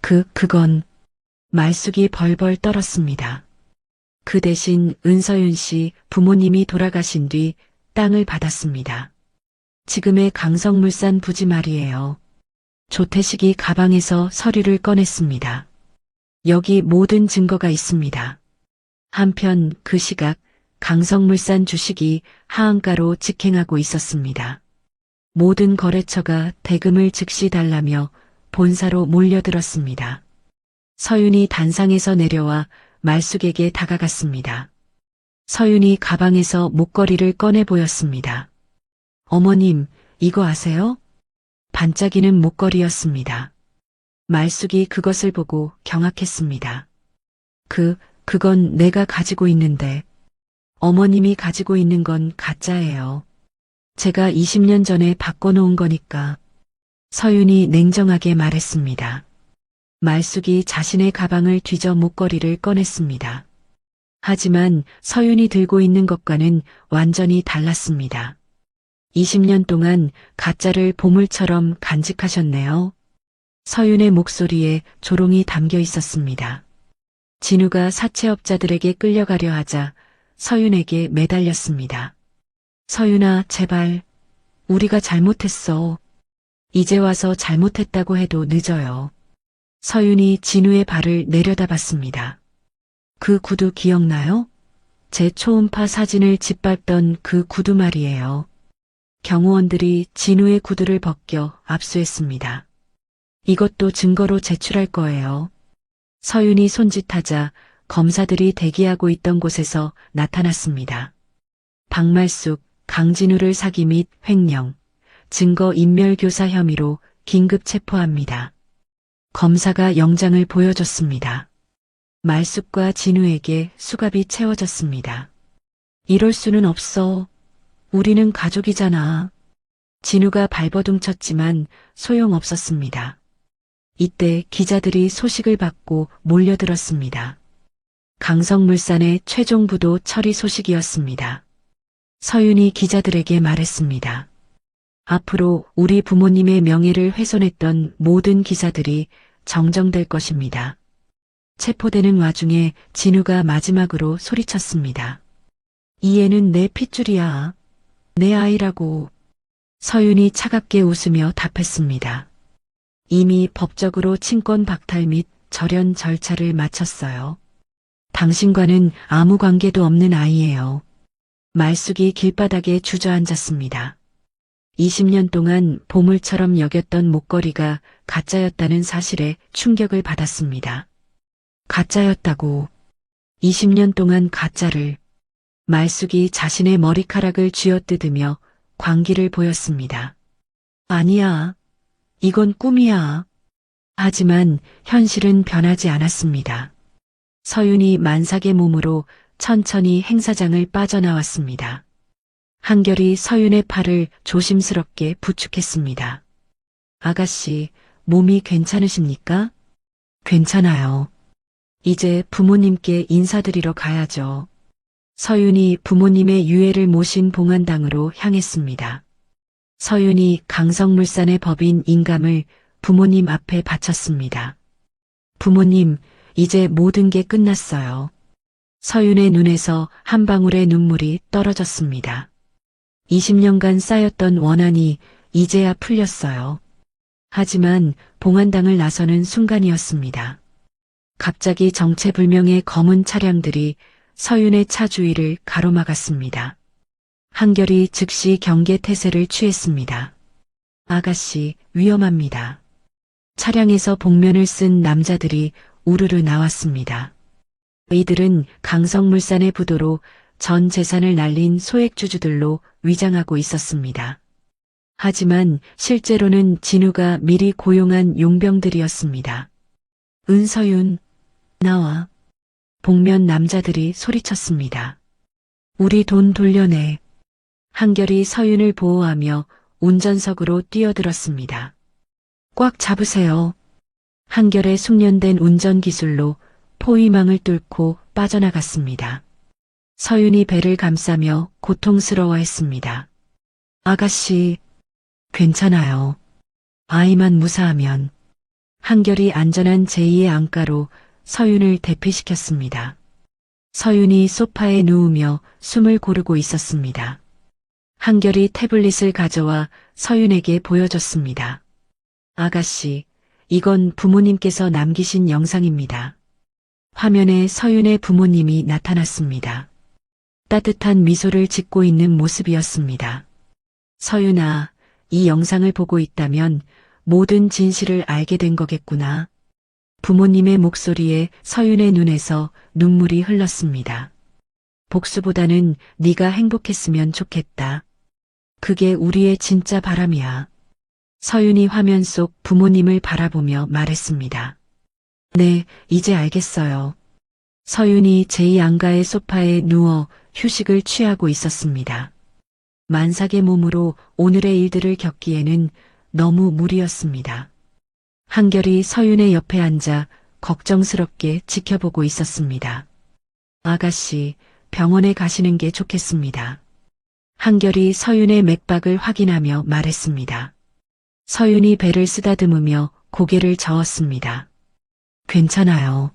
그건 말숙이 벌벌 떨었습니다. 그 대신 은서윤 씨 부모님이 돌아가신 뒤 땅을 받았습니다. 지금의 강성물산 부지 말이에요. 조태식이 가방에서 서류를 꺼냈습니다. 여기 모든 증거가 있습니다. 한편 그 시각 강성물산 주식이 하한가로 직행하고 있었습니다. 모든 거래처가 대금을 즉시 달라며 본사로 몰려들었습니다. 서윤이 단상에서 내려와 말숙에게 다가갔습니다. 서윤이 가방에서 목걸이를 꺼내 보였습니다. 어머님, 이거 아세요? 반짝이는 목걸이였습니다. 말숙이 그것을 보고 경악했습니다. 그건 내가 가지고 있는데. 어머님이 가지고 있는 건 가짜예요. 제가 20년 전에 바꿔놓은 거니까. 서윤이 냉정하게 말했습니다. 말숙이 자신의 가방을 뒤져 목걸이를 꺼냈습니다. 하지만 서윤이 들고 있는 것과는 완전히 달랐습니다. 20년 동안 가짜를 보물처럼 간직하셨네요. 서윤의 목소리에 조롱이 담겨 있었습니다. 진우가 사채업자들에게 끌려가려 하자 서윤에게 매달렸습니다. 서윤아, 제발. 우리가 잘못했어. 이제 와서 잘못했다고 해도 늦어요. 서윤이 진우의 발을 내려다봤습니다. 그 구두 기억나요? 제 초음파 사진을 짓밟던 그 구두 말이에요. 경호원들이 진우의 구두를 벗겨 압수했습니다. 이것도 증거로 제출할 거예요. 서윤이 손짓하자 검사들이 대기하고 있던 곳에서 나타났습니다. 박말숙, 강진우를 사기 및 횡령, 증거인멸교사 혐의로 긴급 체포합니다. 검사가 영장을 보여줬습니다. 말숙과 진우에게 수갑이 채워졌습니다. 이럴 수는 없어. 우리는 가족이잖아. 진우가 발버둥 쳤지만 소용없었습니다. 이때 기자들이 소식을 받고 몰려들었습니다. 강성물산의 최종 부도 처리 소식이었습니다. 서윤이 기자들에게 말했습니다. 앞으로 우리 부모님의 명예를 훼손했던 모든 기사들이 정정될 것입니다. 체포되는 와중에 진우가 마지막으로 소리쳤습니다. 이 애는 내 핏줄이야. 내 아이라고. 서윤이 차갑게 웃으며 답했습니다. 이미 법적으로 친권 박탈 및 절연 절차를 마쳤어요. 당신과는 아무 관계도 없는 아이예요. 말숙이 길바닥에 주저앉았습니다. 20년 동안 보물처럼 여겼던 목걸이가 가짜였다는 사실에 충격을 받았습니다. 가짜였다고. 20년 동안 가짜를. 말숙이 자신의 머리카락을 쥐어뜯으며 광기를 보였습니다. 아니야. 이건 꿈이야. 하지만 현실은 변하지 않았습니다. 서윤이 만삭의 몸으로 천천히 행사장을 빠져나왔습니다. 한결이 서윤의 팔을 조심스럽게 부축했습니다. 아가씨, 몸이 괜찮으십니까? 괜찮아요. 이제 부모님께 인사드리러 가야죠. 서윤이 부모님의 유해를 모신 봉안당으로 향했습니다. 서윤이 강성물산의 법인 인감을 부모님 앞에 바쳤습니다. 부모님, 이제 모든 게 끝났어요. 서윤의 눈에서 한 방울의 눈물이 떨어졌습니다. 20년간 쌓였던 원한이 이제야 풀렸어요. 하지만 봉안당을 나서는 순간이었습니다. 갑자기 정체불명의 검은 차량들이 서윤의 차 주위를 가로막았습니다. 한결이 즉시 경계태세를 취했습니다. 아가씨, 위험합니다. 차량에서 복면을 쓴 남자들이 우르르 나왔습니다. 이들은 강성물산의 부도로 전 재산을 날린 소액주주들로 위장하고 있었습니다. 하지만 실제로는 진우가 미리 고용한 용병들이었습니다. 은서윤, 나와. 복면 남자들이 소리쳤습니다. 우리 돈 돌려내. 한결이 서윤을 보호하며 운전석으로 뛰어들었습니다. 꽉 잡으세요. 한결의 숙련된 운전기술로 포위망을 뚫고 빠져나갔습니다. 서윤이 배를 감싸며 고통스러워했습니다. 아가씨, 괜찮아요. 아이만 무사하면. 한결이 안전한 제2의 안가로 서윤을 대피시켰습니다. 서윤이 소파에 누우며 숨을 고르고 있었습니다. 한결이 태블릿을 가져와 서윤에게 보여줬습니다. 아가씨, 이건 부모님께서 남기신 영상입니다. 화면에 서윤의 부모님이 나타났습니다. 따뜻한 미소를 짓고 있는 모습이었습니다. 서윤아, 이 영상을 보고 있다면 모든 진실을 알게 된 거겠구나. 부모님의 목소리에 서윤의 눈에서 눈물이 흘렀습니다. 복수보다는 네가 행복했으면 좋겠다. 그게 우리의 진짜 바람이야. 서윤이 화면 속 부모님을 바라보며 말했습니다. 네, 이제 알겠어요. 서윤이 제2안가의 소파에 누워 휴식을 취하고 있었습니다. 만삭의 몸으로 오늘의 일들을 겪기에는 너무 무리였습니다. 한결이 서윤의 옆에 앉아 걱정스럽게 지켜보고 있었습니다. 아가씨, 병원에 가시는 게 좋겠습니다. 한결이 서윤의 맥박을 확인하며 말했습니다. 서윤이 배를 쓰다듬으며 고개를 저었습니다. 괜찮아요.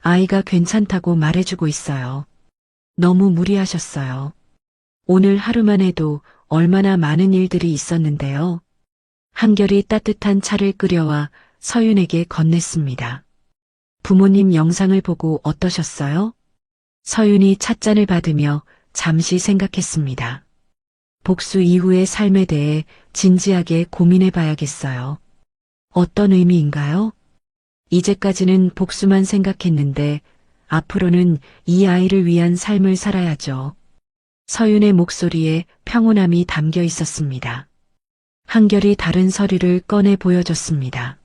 아이가 괜찮다고 말해주고 있어요. 너무 무리하셨어요. 오늘 하루만 해도 얼마나 많은 일들이 있었는데요. 한결이 따뜻한 차를 끓여와 서윤에게 건넸습니다. 부모님 영상을 보고 어떠셨어요? 서윤이 찻잔을 받으며 잠시 생각했습니다. 복수 이후의 삶에 대해 진지하게 고민해 봐야겠어요. 어떤 의미인가요? 이제까지는 복수만 생각했는데 앞으로는 이 아이를 위한 삶을 살아야죠. 서윤의 목소리에 평온함이 담겨 있었습니다. 한결이 다른 서류를 꺼내 보여줬습니다.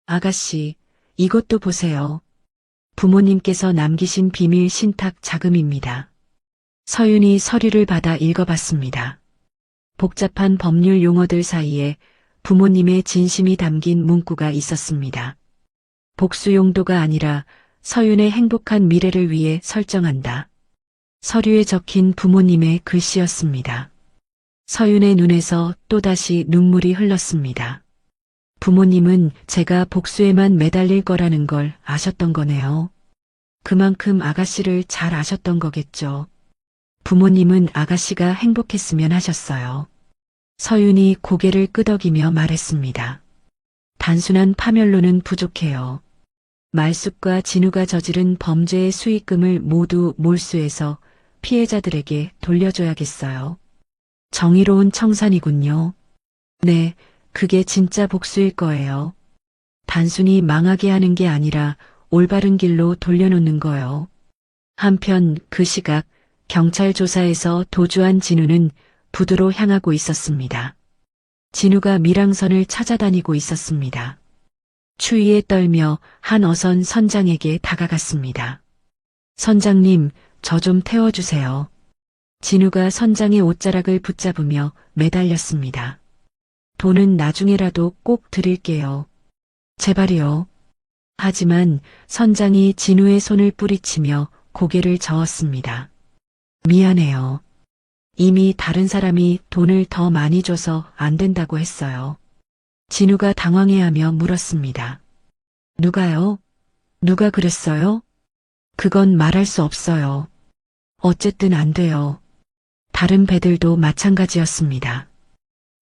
아가씨, 이것도 보세요. 부모님께서 남기신 비밀 신탁 자금입니다. 서윤이 서류를 받아 읽어봤습니다. 복잡한 법률 용어들 사이에 부모님의 진심이 담긴 문구가 있었습니다. 복수 용도가 아니라 서윤의 행복한 미래를 위해 설정한다. 서류에 적힌 부모님의 글씨였습니다. 서윤의 눈에서 또다시 눈물이 흘렀습니다. 부모님은 제가 복수에만 매달릴 거라는 걸 아셨던 거네요. 그만큼 아가씨를 잘 아셨던 거겠죠. 부모님은 아가씨가 행복했으면 하셨어요. 서윤이 고개를 끄덕이며 말했습니다. 단순한 파멸로는 부족해요. 말숙과 진우가 저지른 범죄의 수익금을 모두 몰수해서 피해자들에게 돌려줘야겠어요. 정의로운 청산이군요. 네, 그게 진짜 복수일 거예요. 단순히 망하게 하는 게 아니라 올바른 길로 돌려놓는 거요. 한편 그 시각 경찰 조사에서 도주한 진우는 부두로 향하고 있었습니다. 진우가 밀항선을 찾아다니고 있었습니다. 추위에 떨며 한 어선 선장에게 다가갔습니다. 선장님, 저 좀 태워주세요. 진우가 선장의 옷자락을 붙잡으며 매달렸습니다. 돈은 나중에라도 꼭 드릴게요. 제발이요. 하지만 선장이 진우의 손을 뿌리치며 고개를 저었습니다. 미안해요. 이미 다른 사람이 돈을 더 많이 줘서 안 된다고 했어요. 진우가 당황해하며 물었습니다. 누가요? 누가 그랬어요? 그건 말할 수 없어요. 어쨌든 안 돼요. 다른 배들도 마찬가지였습니다.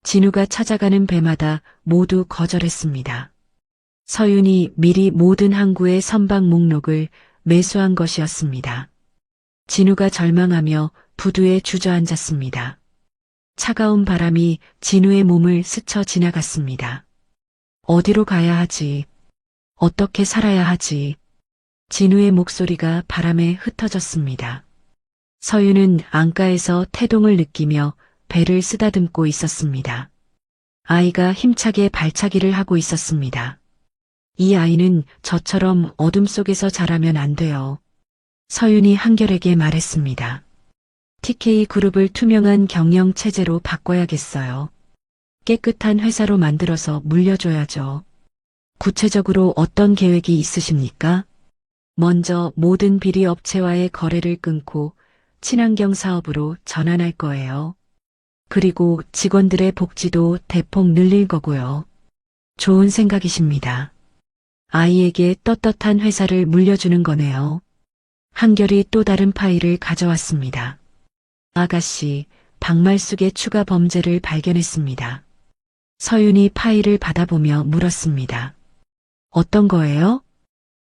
진우가 찾아가는 배마다 모두 거절했습니다. 서윤이 미리 모든 항구의 선박 목록을 매수한 것이었습니다. 진우가 절망하며 부두에 주저앉았습니다. 차가운 바람이 진우의 몸을 스쳐 지나갔습니다. 어디로 가야 하지? 어떻게 살아야 하지? 진우의 목소리가 바람에 흩어졌습니다. 서윤은 안가에서 태동을 느끼며 배를 쓰다듬고 있었습니다. 아이가 힘차게 발차기를 하고 있었습니다. 이 아이는 저처럼 어둠 속에서 자라면 안 돼요. 서윤이 한결에게 말했습니다. TK그룹을 투명한 경영 체제로 바꿔야겠어요. 깨끗한 회사로 만들어서 물려줘야죠. 구체적으로 어떤 계획이 있으십니까? 먼저 모든 비리 업체와의 거래를 끊고 친환경 사업으로 전환할 거예요. 그리고 직원들의 복지도 대폭 늘릴 거고요. 좋은 생각이십니다. 아이에게 떳떳한 회사를 물려주는 거네요. 한결이 또 다른 파일을 가져왔습니다. 아가씨, 박말숙의 추가 범죄를 발견했습니다. 서윤이 파일을 받아보며 물었습니다. 어떤 거예요?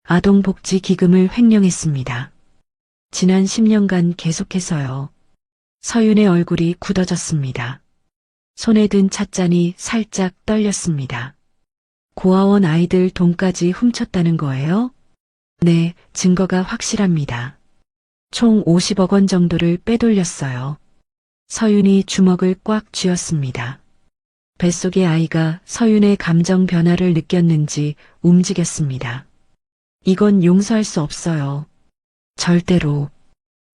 아동복지기금을 횡령했습니다. 지난 10년간 계속해서요. 서윤의 얼굴이 굳어졌습니다. 손에 든 찻잔이 살짝 떨렸습니다. 고아원 아이들 돈까지 훔쳤다는 거예요? 네, 증거가 확실합니다. 총 50억 원 정도를 빼돌렸어요. 서윤이 주먹을 꽉 쥐었습니다. 뱃속의 아이가 서윤의 감정 변화를 느꼈는지 움직였습니다. 이건 용서할 수 없어요. 절대로.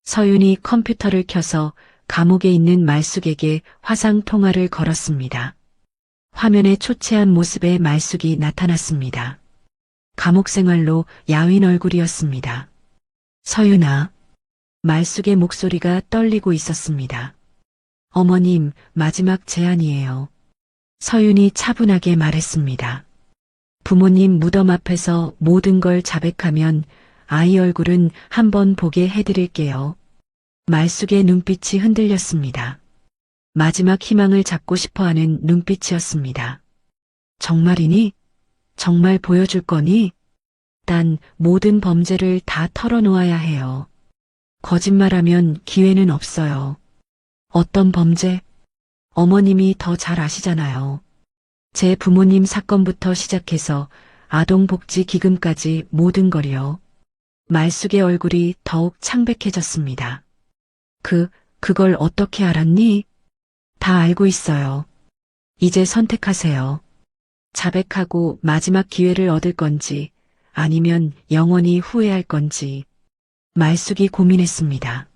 서윤이 컴퓨터를 켜서 감옥에 있는 말숙에게 화상 통화를 걸었습니다. 화면에 초췌한 모습의 말숙이 나타났습니다. 감옥 생활로 야윈 얼굴이었습니다. 서윤아. 말숙의 목소리가 떨리고 있었습니다. 어머님, 마지막 제안이에요. 서윤이 차분하게 말했습니다. 부모님 무덤 앞에서 모든 걸 자백하면 아이 얼굴은 한번 보게 해드릴게요. 말숙의 눈빛이 흔들렸습니다. 마지막 희망을 잡고 싶어하는 눈빛이었습니다. 정말이니? 정말 보여줄 거니? 단 모든 범죄를 다 털어놓아야 해요. 거짓말하면 기회는 없어요. 어떤 범죄? 어머님이 더 잘 아시잖아요. 제 부모님 사건부터 시작해서 아동복지기금까지 모든 걸요. 말숙의 얼굴이 더욱 창백해졌습니다. 그걸 어떻게 알았니? 다 알고 있어요. 이제 선택하세요. 자백하고 마지막 기회를 얻을 건지 아니면 영원히 후회할 건지. 말숙이 고민했습니다.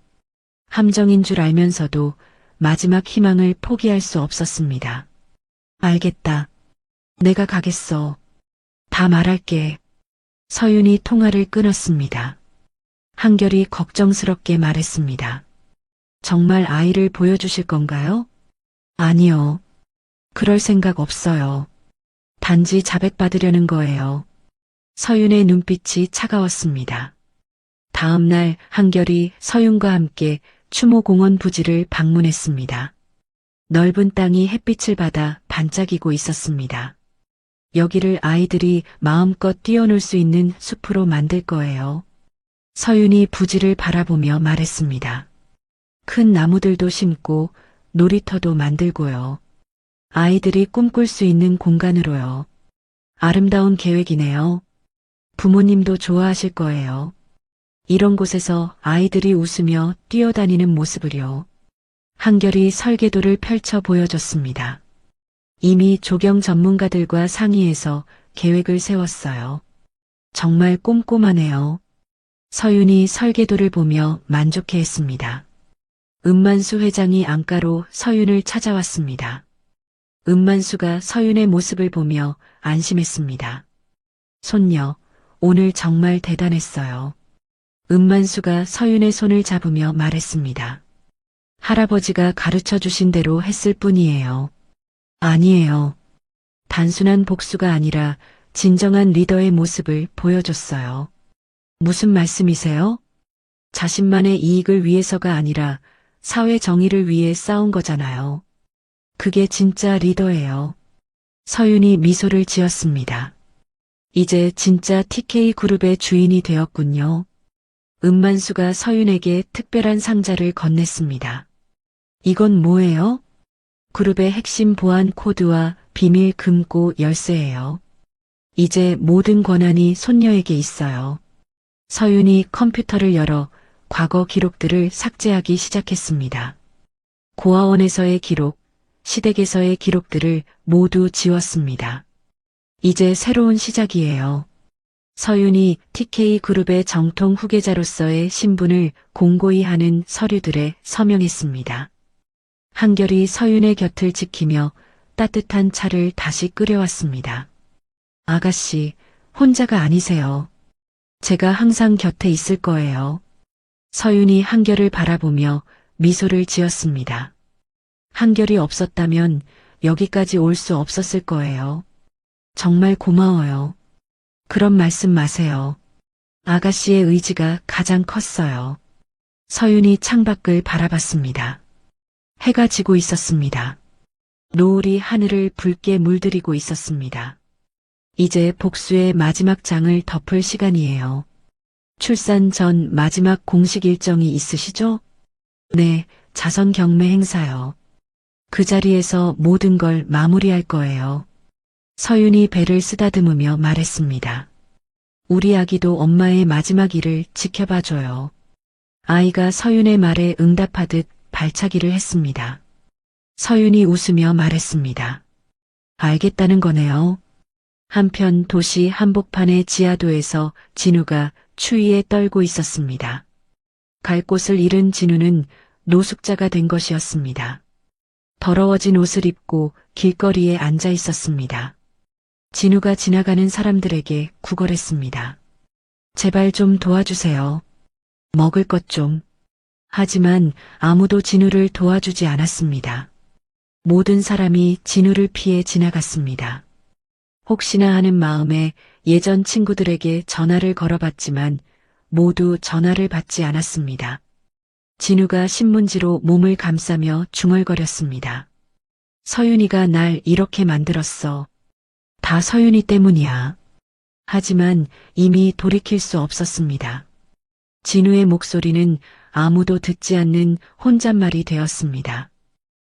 함정인 줄 알면서도 마지막 희망을 포기할 수 없었습니다. 알겠다. 내가 가겠어. 다 말할게. 서윤이 통화를 끊었습니다. 한결이 걱정스럽게 말했습니다. 정말 아이를 보여주실 건가요? 아니요. 그럴 생각 없어요. 단지 자백받으려는 거예요. 서윤의 눈빛이 차가웠습니다. 다음 날 한결이 서윤과 함께 추모공원 부지를 방문했습니다. 넓은 땅이 햇빛을 받아 반짝이고 있었습니다. 여기를 아이들이 마음껏 뛰어놀 수 있는 숲으로 만들 거예요. 서윤이 부지를 바라보며 말했습니다. 큰 나무들도 심고 놀이터도 만들고요. 아이들이 꿈꿀 수 있는 공간으로요. 아름다운 계획이네요. 부모님도 좋아하실 거예요. 이런 곳에서 아이들이 웃으며 뛰어다니는 모습을요. 한결이 설계도를 펼쳐 보여줬습니다. 이미 조경 전문가들과 상의해서 계획을 세웠어요. 정말 꼼꼼하네요. 서윤이 설계도를 보며 만족해했습니다. 은만수 회장이 안가로 서윤을 찾아왔습니다. 은만수가 서윤의 모습을 보며 안심했습니다. 손녀, 오늘 정말 대단했어요. 은만수가 서윤의 손을 잡으며 말했습니다. 할아버지가 가르쳐 주신 대로 했을 뿐이에요. 아니에요. 단순한 복수가 아니라 진정한 리더의 모습을 보여줬어요. 무슨 말씀이세요? 자신만의 이익을 위해서가 아니라 사회 정의를 위해 싸운 거잖아요. 그게 진짜 리더예요. 서윤이 미소를 지었습니다. 이제 진짜 TK그룹의 주인이 되었군요. 은만수가 서윤에게 특별한 상자를 건넸습니다. 이건 뭐예요? 그룹의 핵심 보안 코드와 비밀 금고 열쇠예요. 이제 모든 권한이 손녀에게 있어요. 서윤이 컴퓨터를 열어 과거 기록들을 삭제하기 시작했습니다. 고아원에서의 기록, 시댁에서의 기록들을 모두 지웠습니다. 이제 새로운 시작이에요. 서윤이 TK그룹의 정통 후계자로서의 신분을 공고히 하는 서류들에 서명했습니다. 한결이 서윤의 곁을 지키며 따뜻한 차를 다시 끓여왔습니다. 아가씨, 혼자가 아니세요. 제가 항상 곁에 있을 거예요. 서윤이 한결을 바라보며 미소를 지었습니다. 한결이 없었다면 여기까지 올 수 없었을 거예요. 정말 고마워요. 그런 말씀 마세요. 아가씨의 의지가 가장 컸어요. 서윤이 창밖을 바라봤습니다. 해가 지고 있었습니다. 노을이 하늘을 붉게 물들이고 있었습니다. 이제 복수의 마지막 장을 덮을 시간이에요. 출산 전 마지막 공식 일정이 있으시죠? 네, 자선 경매 행사요. 그 자리에서 모든 걸 마무리할 거예요. 서윤이 배를 쓰다듬으며 말했습니다. 우리 아기도 엄마의 마지막 일을 지켜봐줘요. 아이가 서윤의 말에 응답하듯 발차기를 했습니다. 서윤이 웃으며 말했습니다. 알겠다는 거네요. 한편 도시 한복판의 지하도에서 진우가 추위에 떨고 있었습니다. 갈 곳을 잃은 진우는 노숙자가 된 것이었습니다. 더러워진 옷을 입고 길거리에 앉아 있었습니다. 진우가 지나가는 사람들에게 구걸했습니다. 제발 좀 도와주세요. 먹을 것 좀. 하지만 아무도 진우를 도와주지 않았습니다. 모든 사람이 진우를 피해 지나갔습니다. 혹시나 하는 마음에 예전 친구들에게 전화를 걸어봤지만 모두 전화를 받지 않았습니다. 진우가 신문지로 몸을 감싸며 중얼거렸습니다. 서윤이가 날 이렇게 만들었어. 다 서윤이 때문이야. 하지만 이미 돌이킬 수 없었습니다. 진우의 목소리는 아무도 듣지 않는 혼잣말이 되었습니다.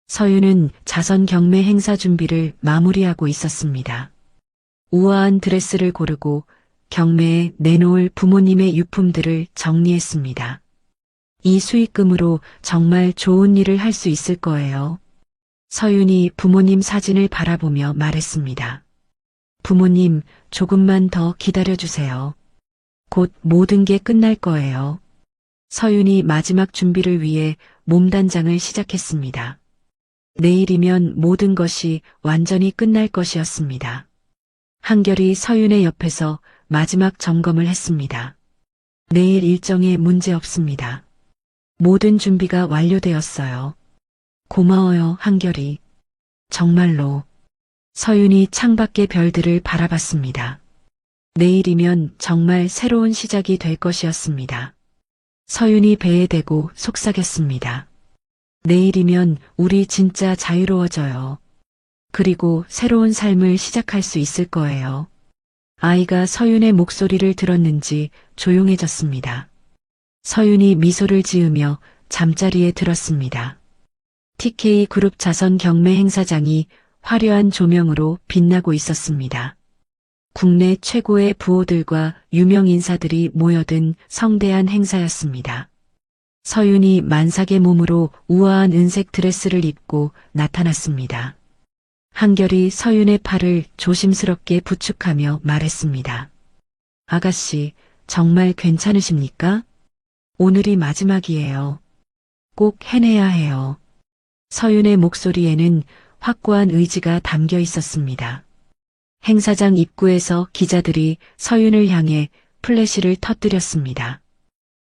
서윤은 자선 경매 행사 준비를 마무리하고 있었습니다. 우아한 드레스를 고르고 경매에 내놓을 부모님의 유품들을 정리했습니다. 이 수익금으로 정말 좋은 일을 할 수 있을 거예요. 서윤이 부모님 사진을 바라보며 말했습니다. 부모님, 조금만 더 기다려주세요. 곧 모든 게 끝날 거예요. 서윤이 마지막 준비를 위해 몸단장을 시작했습니다. 내일이면 모든 것이 완전히 끝날 것이었습니다. 한결이 서윤의 옆에서 마지막 점검을 했습니다. 내일 일정에 문제 없습니다. 모든 준비가 완료되었어요. 고마워요, 한결이. 정말로. 서윤이 창밖의 별들을 바라봤습니다. 내일이면 정말 새로운 시작이 될 것이었습니다. 서윤이 배에 대고 속삭였습니다. 내일이면 우리 진짜 자유로워져요. 그리고 새로운 삶을 시작할 수 있을 거예요. 아이가 서윤의 목소리를 들었는지 조용해졌습니다. 서윤이 미소를 지으며 잠자리에 들었습니다. TK 그룹 자선 경매 행사장이 화려한 조명으로 빛나고 있었습니다. 국내 최고의 부호들과 유명 인사들이 모여든 성대한 행사였습니다. 서윤이 만삭의 몸으로 우아한 은색 드레스를 입고 나타났습니다. 한결이 서윤의 팔을 조심스럽게 부축하며 말했습니다. 아가씨, 정말 괜찮으십니까? 오늘이 마지막이에요. 꼭 해내야 해요. 서윤의 목소리에는 확고한 의지가 담겨 있었습니다. 행사장 입구에서 기자들이 서윤을 향해 플래시를 터뜨렸습니다.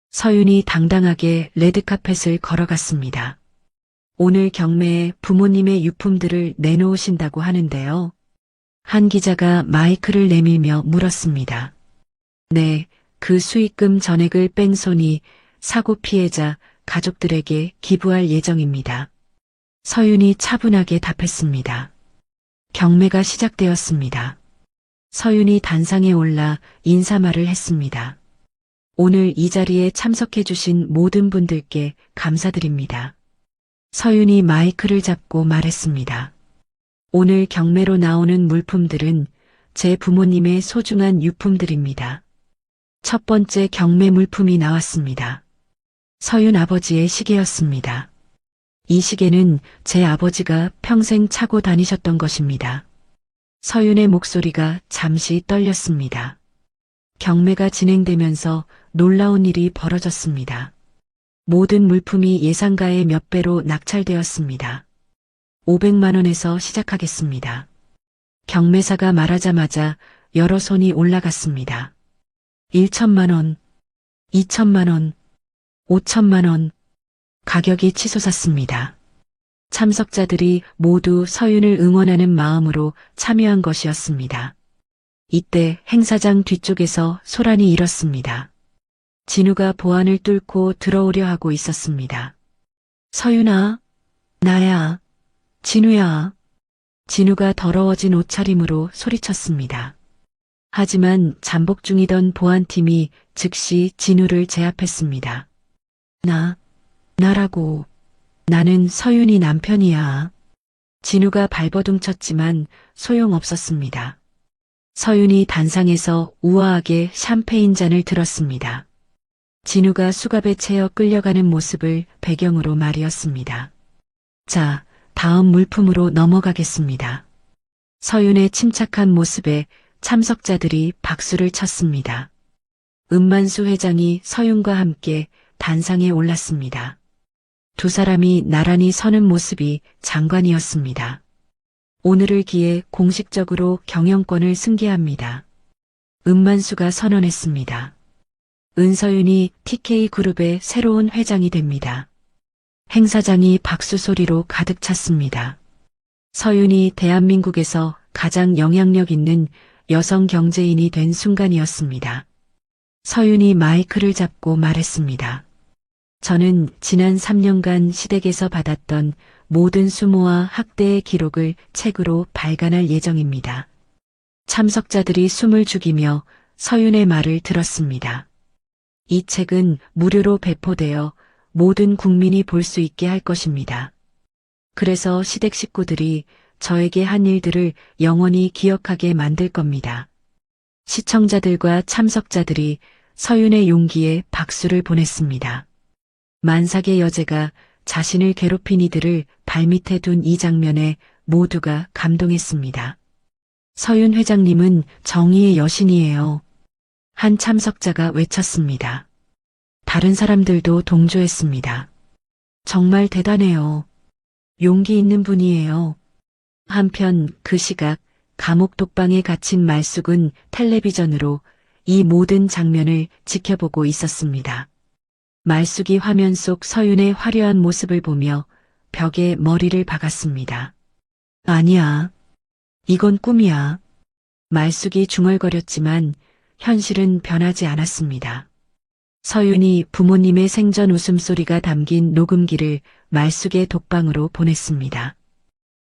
서윤이 당당하게 레드카펫을 걸어갔습니다. 오늘 경매에 부모님의 유품들을 내놓으신다고 하는데요. 한 기자가 마이크를 내밀며 물었습니다. 네, 그 수익금 전액을 뺑소니 사고 피해자 가족들에게 기부할 예정입니다. 서윤이 차분하게 답했습니다. 경매가 시작되었습니다. 서윤이 단상에 올라 인사말을 했습니다. 오늘 이 자리에 참석해 주신 모든 분들께 감사드립니다. 서윤이 마이크를 잡고 말했습니다. 오늘 경매로 나오는 물품들은 제 부모님의 소중한 유품들입니다. 첫 번째 경매 물품이 나왔습니다. 서윤 아버지의 시계였습니다. 이 시계는 제 아버지가 평생 차고 다니셨던 것입니다. 서윤의 목소리가 잠시 떨렸습니다. 경매가 진행되면서 놀라운 일이 벌어졌습니다. 모든 물품이 예상가의 몇 배로 낙찰되었습니다. 500만 원에서 시작하겠습니다. 경매사가 말하자마자 여러 손이 올라갔습니다. 1천만 원, 2천만 원, 5천만 원, 가격이 치솟았습니다. 참석자들이 모두 서윤을 응원하는 마음으로 참여한 것이었습니다. 이때 행사장 뒤쪽에서 소란이 일었습니다. 진우가 보안을 뚫고 들어오려 하고 있었습니다. 서윤아, 나야, 진우야. 진우가 더러워진 옷차림으로 소리쳤습니다. 하지만 잠복 중이던 보안팀이 즉시 진우를 제압했습니다. 나라고. 나는 서윤이 남편이야. 진우가 발버둥 쳤지만 소용없었습니다. 서윤이 단상에서 우아하게 샴페인 잔을 들었습니다. 진우가 수갑에 채여 끌려가는 모습을 배경으로 말이었습니다. 자, 다음 물품으로 넘어가겠습니다. 서윤의 침착한 모습에 참석자들이 박수를 쳤습니다. 은만수 회장이 서윤과 함께 단상에 올랐습니다. 두 사람이 나란히 서는 모습이 장관이었습니다. 오늘을 기해 공식적으로 경영권을 승계합니다. 은만수가 선언했습니다. 은서윤이 TK그룹의 새로운 회장이 됩니다. 행사장이 박수 소리로 가득 찼습니다. 서윤이 대한민국에서 가장 영향력 있는 여성 경제인이 된 순간이었습니다. 서윤이 마이크를 잡고 말했습니다. 저는 지난 3년간 시댁에서 받았던 모든 수모와 학대의 기록을 책으로 발간할 예정입니다. 참석자들이 숨을 죽이며 서윤의 말을 들었습니다. 이 책은 무료로 배포되어 모든 국민이 볼 수 있게 할 것입니다. 그래서 시댁 식구들이 저에게 한 일들을 영원히 기억하게 만들 겁니다. 시청자들과 참석자들이 서윤의 용기에 박수를 보냈습니다. 만삭의 여제가 자신을 괴롭힌 이들을 발밑에 둔 이 장면에 모두가 감동했습니다. 서윤 회장님은 정의의 여신이에요. 한 참석자가 외쳤습니다. 다른 사람들도 동조했습니다. 정말 대단해요. 용기 있는 분이에요. 한편 그 시각 감옥 독방에 갇힌 말숙은 텔레비전으로 이 모든 장면을 지켜보고 있었습니다. 말숙이 화면 속 서윤의 화려한 모습을 보며 벽에 머리를 박았습니다. 아니야. 이건 꿈이야. 말숙이 중얼거렸지만 현실은 변하지 않았습니다. 서윤이 부모님의 생전 웃음소리가 담긴 녹음기를 말숙의 독방으로 보냈습니다.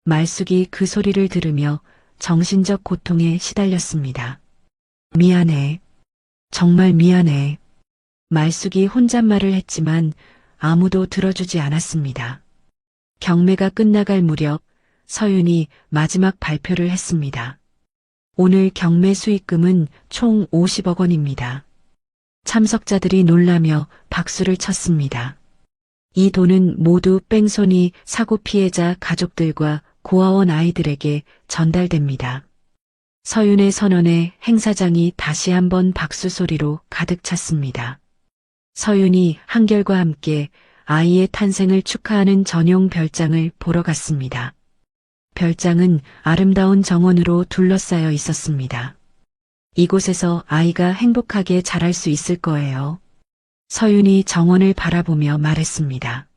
말숙이 그 소리를 들으며 정신적 고통에 시달렸습니다. 미안해. 정말 미안해. 말숙이 혼잣말을 했지만 아무도 들어주지 않았습니다. 경매가 끝나갈 무렵 서윤이 마지막 발표를 했습니다. 오늘 경매 수익금은 총 50억 원입니다. 참석자들이 놀라며 박수를 쳤습니다. 이 돈은 모두 뺑소니 사고 피해자 가족들과 고아원 아이들에게 전달됩니다. 서윤의 선언에 행사장이 다시 한번 박수 소리로 가득 찼습니다. 서윤이 한결과 함께 아이의 탄생을 축하하는 전용 별장을 보러 갔습니다. 별장은 아름다운 정원으로 둘러싸여 있었습니다. 이곳에서 아이가 행복하게 자랄 수 있을 거예요. 서윤이 정원을 바라보며 말했습니다.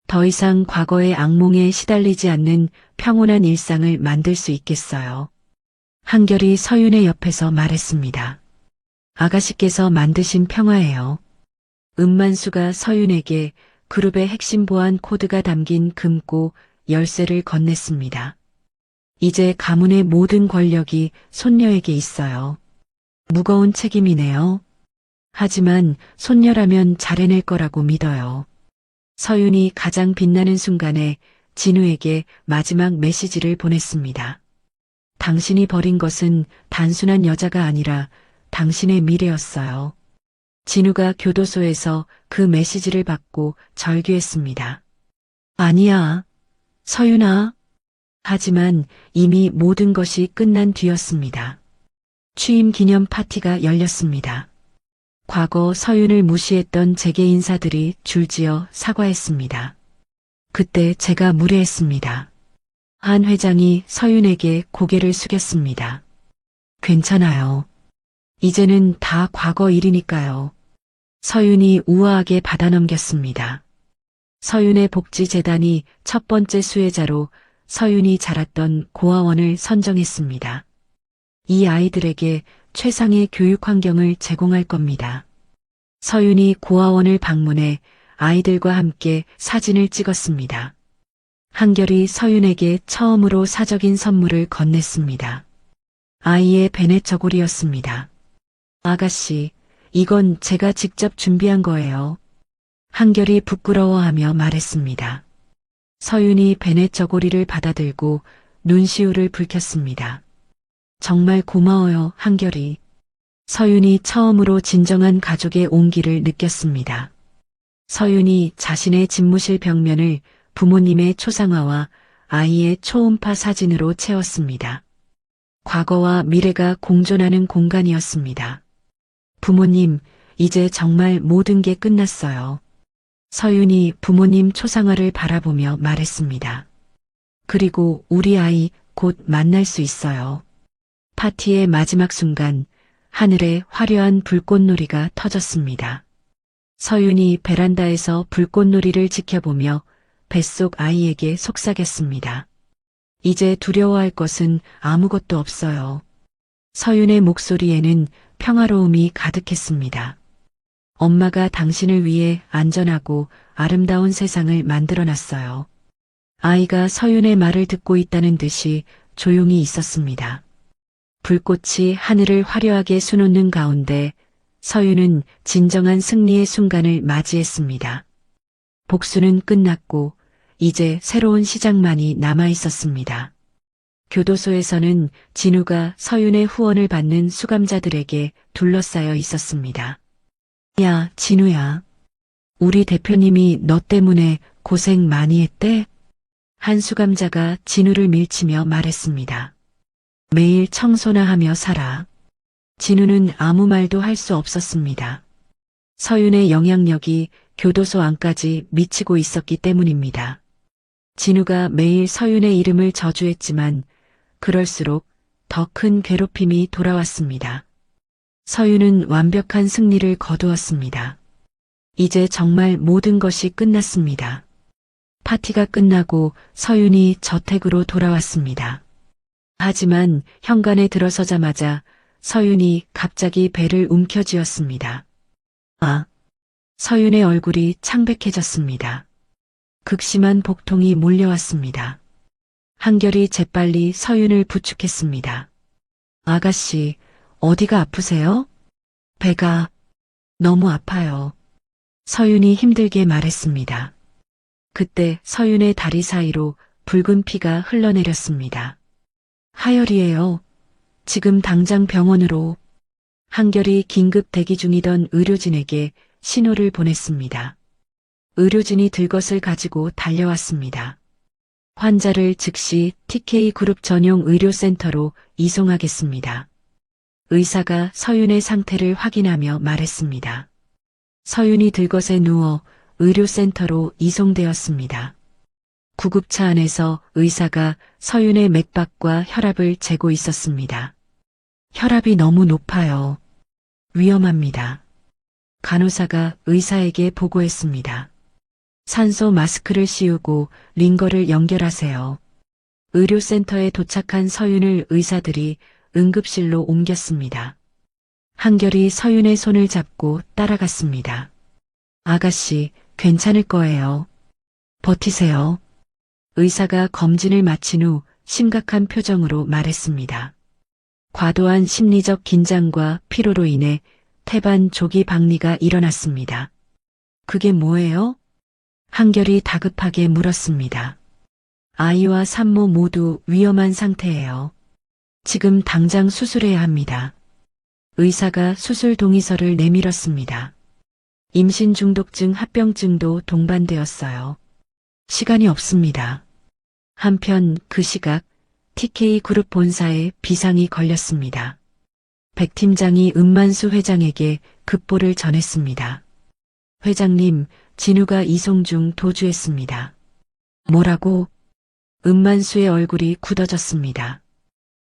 더 이상 과거의 악몽에 시달리지 않는 평온한 일상을 만들 수 있겠어요. 한결이 서윤의 옆에서 말했습니다. 아가씨께서 만드신 평화예요. 은만수가 서윤에게 그룹의 핵심 보안 코드가 담긴 금고 열쇠를 건넸습니다. 이제 가문의 모든 권력이 손녀에게 있어요. 무거운 책임이네요. 하지만 손녀라면 잘해낼 거라고 믿어요. 서윤이 가장 빛나는 순간에 진우에게 마지막 메시지를 보냈습니다. 당신이 버린 것은 단순한 여자가 아니라 당신의 미래였어요. 진우가 교도소에서 그 메시지를 받고 절규했습니다. 아니야, 서윤아. 하지만 이미 모든 것이 끝난 뒤였습니다. 취임 기념 파티가 열렸습니다. 과거 서윤을 무시했던 재계 인사들이 줄지어 사과했습니다. 그때 제가 무례했습니다. 한 회장이 서윤에게 고개를 숙였습니다. 괜찮아요. 이제는 다 과거 일이니까요. 서윤이 우아하게 받아넘겼습니다. 서윤의 복지재단이 첫 번째 수혜자로 서윤이 자랐던 고아원을 선정했습니다. 이 아이들에게 최상의 교육 환경을 제공할 겁니다. 서윤이 고아원을 방문해 아이들과 함께 사진을 찍었습니다. 한결이 서윤에게 처음으로 사적인 선물을 건넸습니다. 아이의 베넷 저고리였습니다. 아가씨, 이건 제가 직접 준비한 거예요. 한결이 부끄러워하며 말했습니다. 서윤이 베넷 저고리를 받아들고 눈시울을 붉혔습니다. 정말 고마워요, 한결이. 서윤이 처음으로 진정한 가족의 온기를 느꼈습니다. 서윤이 자신의 집무실 벽면을 부모님의 초상화와 아이의 초음파 사진으로 채웠습니다. 과거와 미래가 공존하는 공간이었습니다. 부모님, 이제 정말 모든 게 끝났어요. 서윤이 부모님 초상화를 바라보며 말했습니다. 그리고 우리 아이 곧 만날 수 있어요. 파티의 마지막 순간 하늘에 화려한 불꽃놀이가 터졌습니다. 서윤이 베란다에서 불꽃놀이를 지켜보며 뱃속 아이에게 속삭였습니다. 이제 두려워할 것은 아무것도 없어요. 서윤의 목소리에는 평화로움이 가득했습니다. 엄마가 당신을 위해 안전하고 아름다운 세상을 만들어놨어요. 아이가 서윤의 말을 듣고 있다는 듯이 조용히 있었습니다. 불꽃이 하늘을 화려하게 수놓는 가운데 서윤은 진정한 승리의 순간을 맞이했습니다. 복수는 끝났고 이제 새로운 시작만이 남아 있었습니다. 교도소에서는 진우가 서윤의 후원을 받는 수감자들에게 둘러싸여 있었습니다. 야, 진우야. 우리 대표님이 너 때문에 고생 많이 했대? 한 수감자가 진우를 밀치며 말했습니다. 매일 청소나 하며 살아. 진우는 아무 말도 할 수 없었습니다. 서윤의 영향력이 교도소 안까지 미치고 있었기 때문입니다. 진우가 매일 서윤의 이름을 저주했지만 그럴수록 더 큰 괴롭힘이 돌아왔습니다. 서윤은 완벽한 승리를 거두었습니다. 이제 정말 모든 것이 끝났습니다. 파티가 끝나고 서윤이 저택으로 돌아왔습니다. 하지만 현관에 들어서자마자 서윤이 갑자기 배를 움켜쥐었습니다. 아! 서윤의 얼굴이 창백해졌습니다. 극심한 복통이 몰려왔습니다. 한결이 재빨리 서윤을 부축했습니다. 아가씨, 어디가 아프세요? 배가 너무 아파요. 서윤이 힘들게 말했습니다. 그때 서윤의 다리 사이로 붉은 피가 흘러내렸습니다. 하열이에요. 지금 당장 병원으로. 한결이 긴급 대기 중이던 의료진에게 신호를 보냈습니다. 의료진이 들것을 가지고 달려왔습니다. 환자를 즉시 TK그룹 전용 의료센터로 이송하겠습니다. 의사가 서윤의 상태를 확인하며 말했습니다. 서윤이 들것에 누워 의료센터로 이송되었습니다. 구급차 안에서 의사가 서윤의 맥박과 혈압을 재고 있었습니다. 혈압이 너무 높아요. 위험합니다. 간호사가 의사에게 보고했습니다. 산소 마스크를 씌우고 링거를 연결하세요. 의료센터에 도착한 서윤을 의사들이 응급실로 옮겼습니다. 한결이 서윤의 손을 잡고 따라갔습니다. 아가씨, 괜찮을 거예요. 버티세요. 의사가 검진을 마친 후 심각한 표정으로 말했습니다. 과도한 심리적 긴장과 피로로 인해 태반 조기 박리가 일어났습니다. 그게 뭐예요? 한결이 다급하게 물었습니다. 아이와 산모 모두 위험한 상태예요. 지금 당장 수술해야 합니다. 의사가 수술 동의서를 내밀었습니다. 임신 중독증 합병증도 동반되었어요. 시간이 없습니다. 한편 그 시각 TK그룹 본사에 비상이 걸렸습니다. 백 팀장이 은만수 회장에게 급보를 전했습니다. 회장님, 진우가 이송 중 도주했습니다. 뭐라고? 은만수의 얼굴이 굳어졌습니다.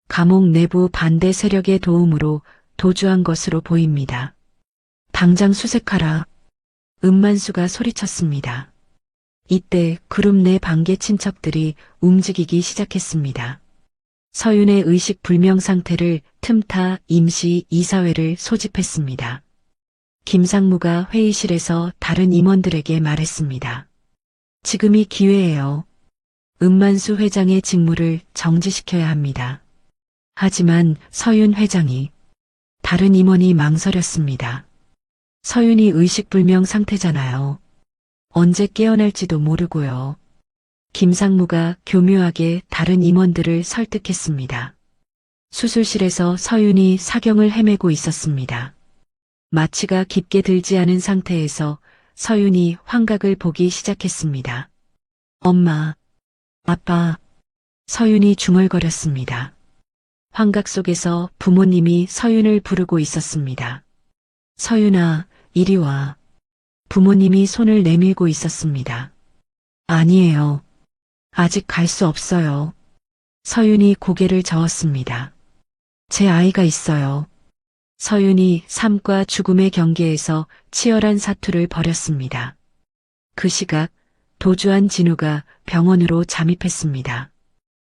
감옥 내부 반대 세력의 도움으로 도주한 것으로 보입니다. 당장 수색하라. 은만수가 소리쳤습니다. 이때 그룹 내 반개 친척들이 움직이기 시작했습니다. 서윤의 의식 불명 상태를 틈타 임시 이사회를 소집했습니다. 김상무가 회의실에서 다른 임원들에게 말했습니다. 지금이 기회예요. 은만수 회장의 직무를 정지시켜야 합니다. 하지만 서윤 회장이 다른 임원이 망설였습니다. 서윤이 의식불명 상태잖아요. 언제 깨어날지도 모르고요. 김상무가 교묘하게 다른 임원들을 설득했습니다. 수술실에서 서윤이 사경을 헤매고 있었습니다. 마취가 깊게 들지 않은 상태에서 서윤이 환각을 보기 시작했습니다. 엄마, 아빠, 서윤이 중얼거렸습니다. 환각 속에서 부모님이 서윤을 부르고 있었습니다. 서윤아, 이리 와. 부모님이 손을 내밀고 있었습니다. 아니에요. 아직 갈 수 없어요. 서윤이 고개를 저었습니다. 제 아이가 있어요. 서윤이 삶과 죽음의 경계에서 치열한 사투를 벌였습니다. 그 시각 도주한 진우가 병원으로 잠입했습니다.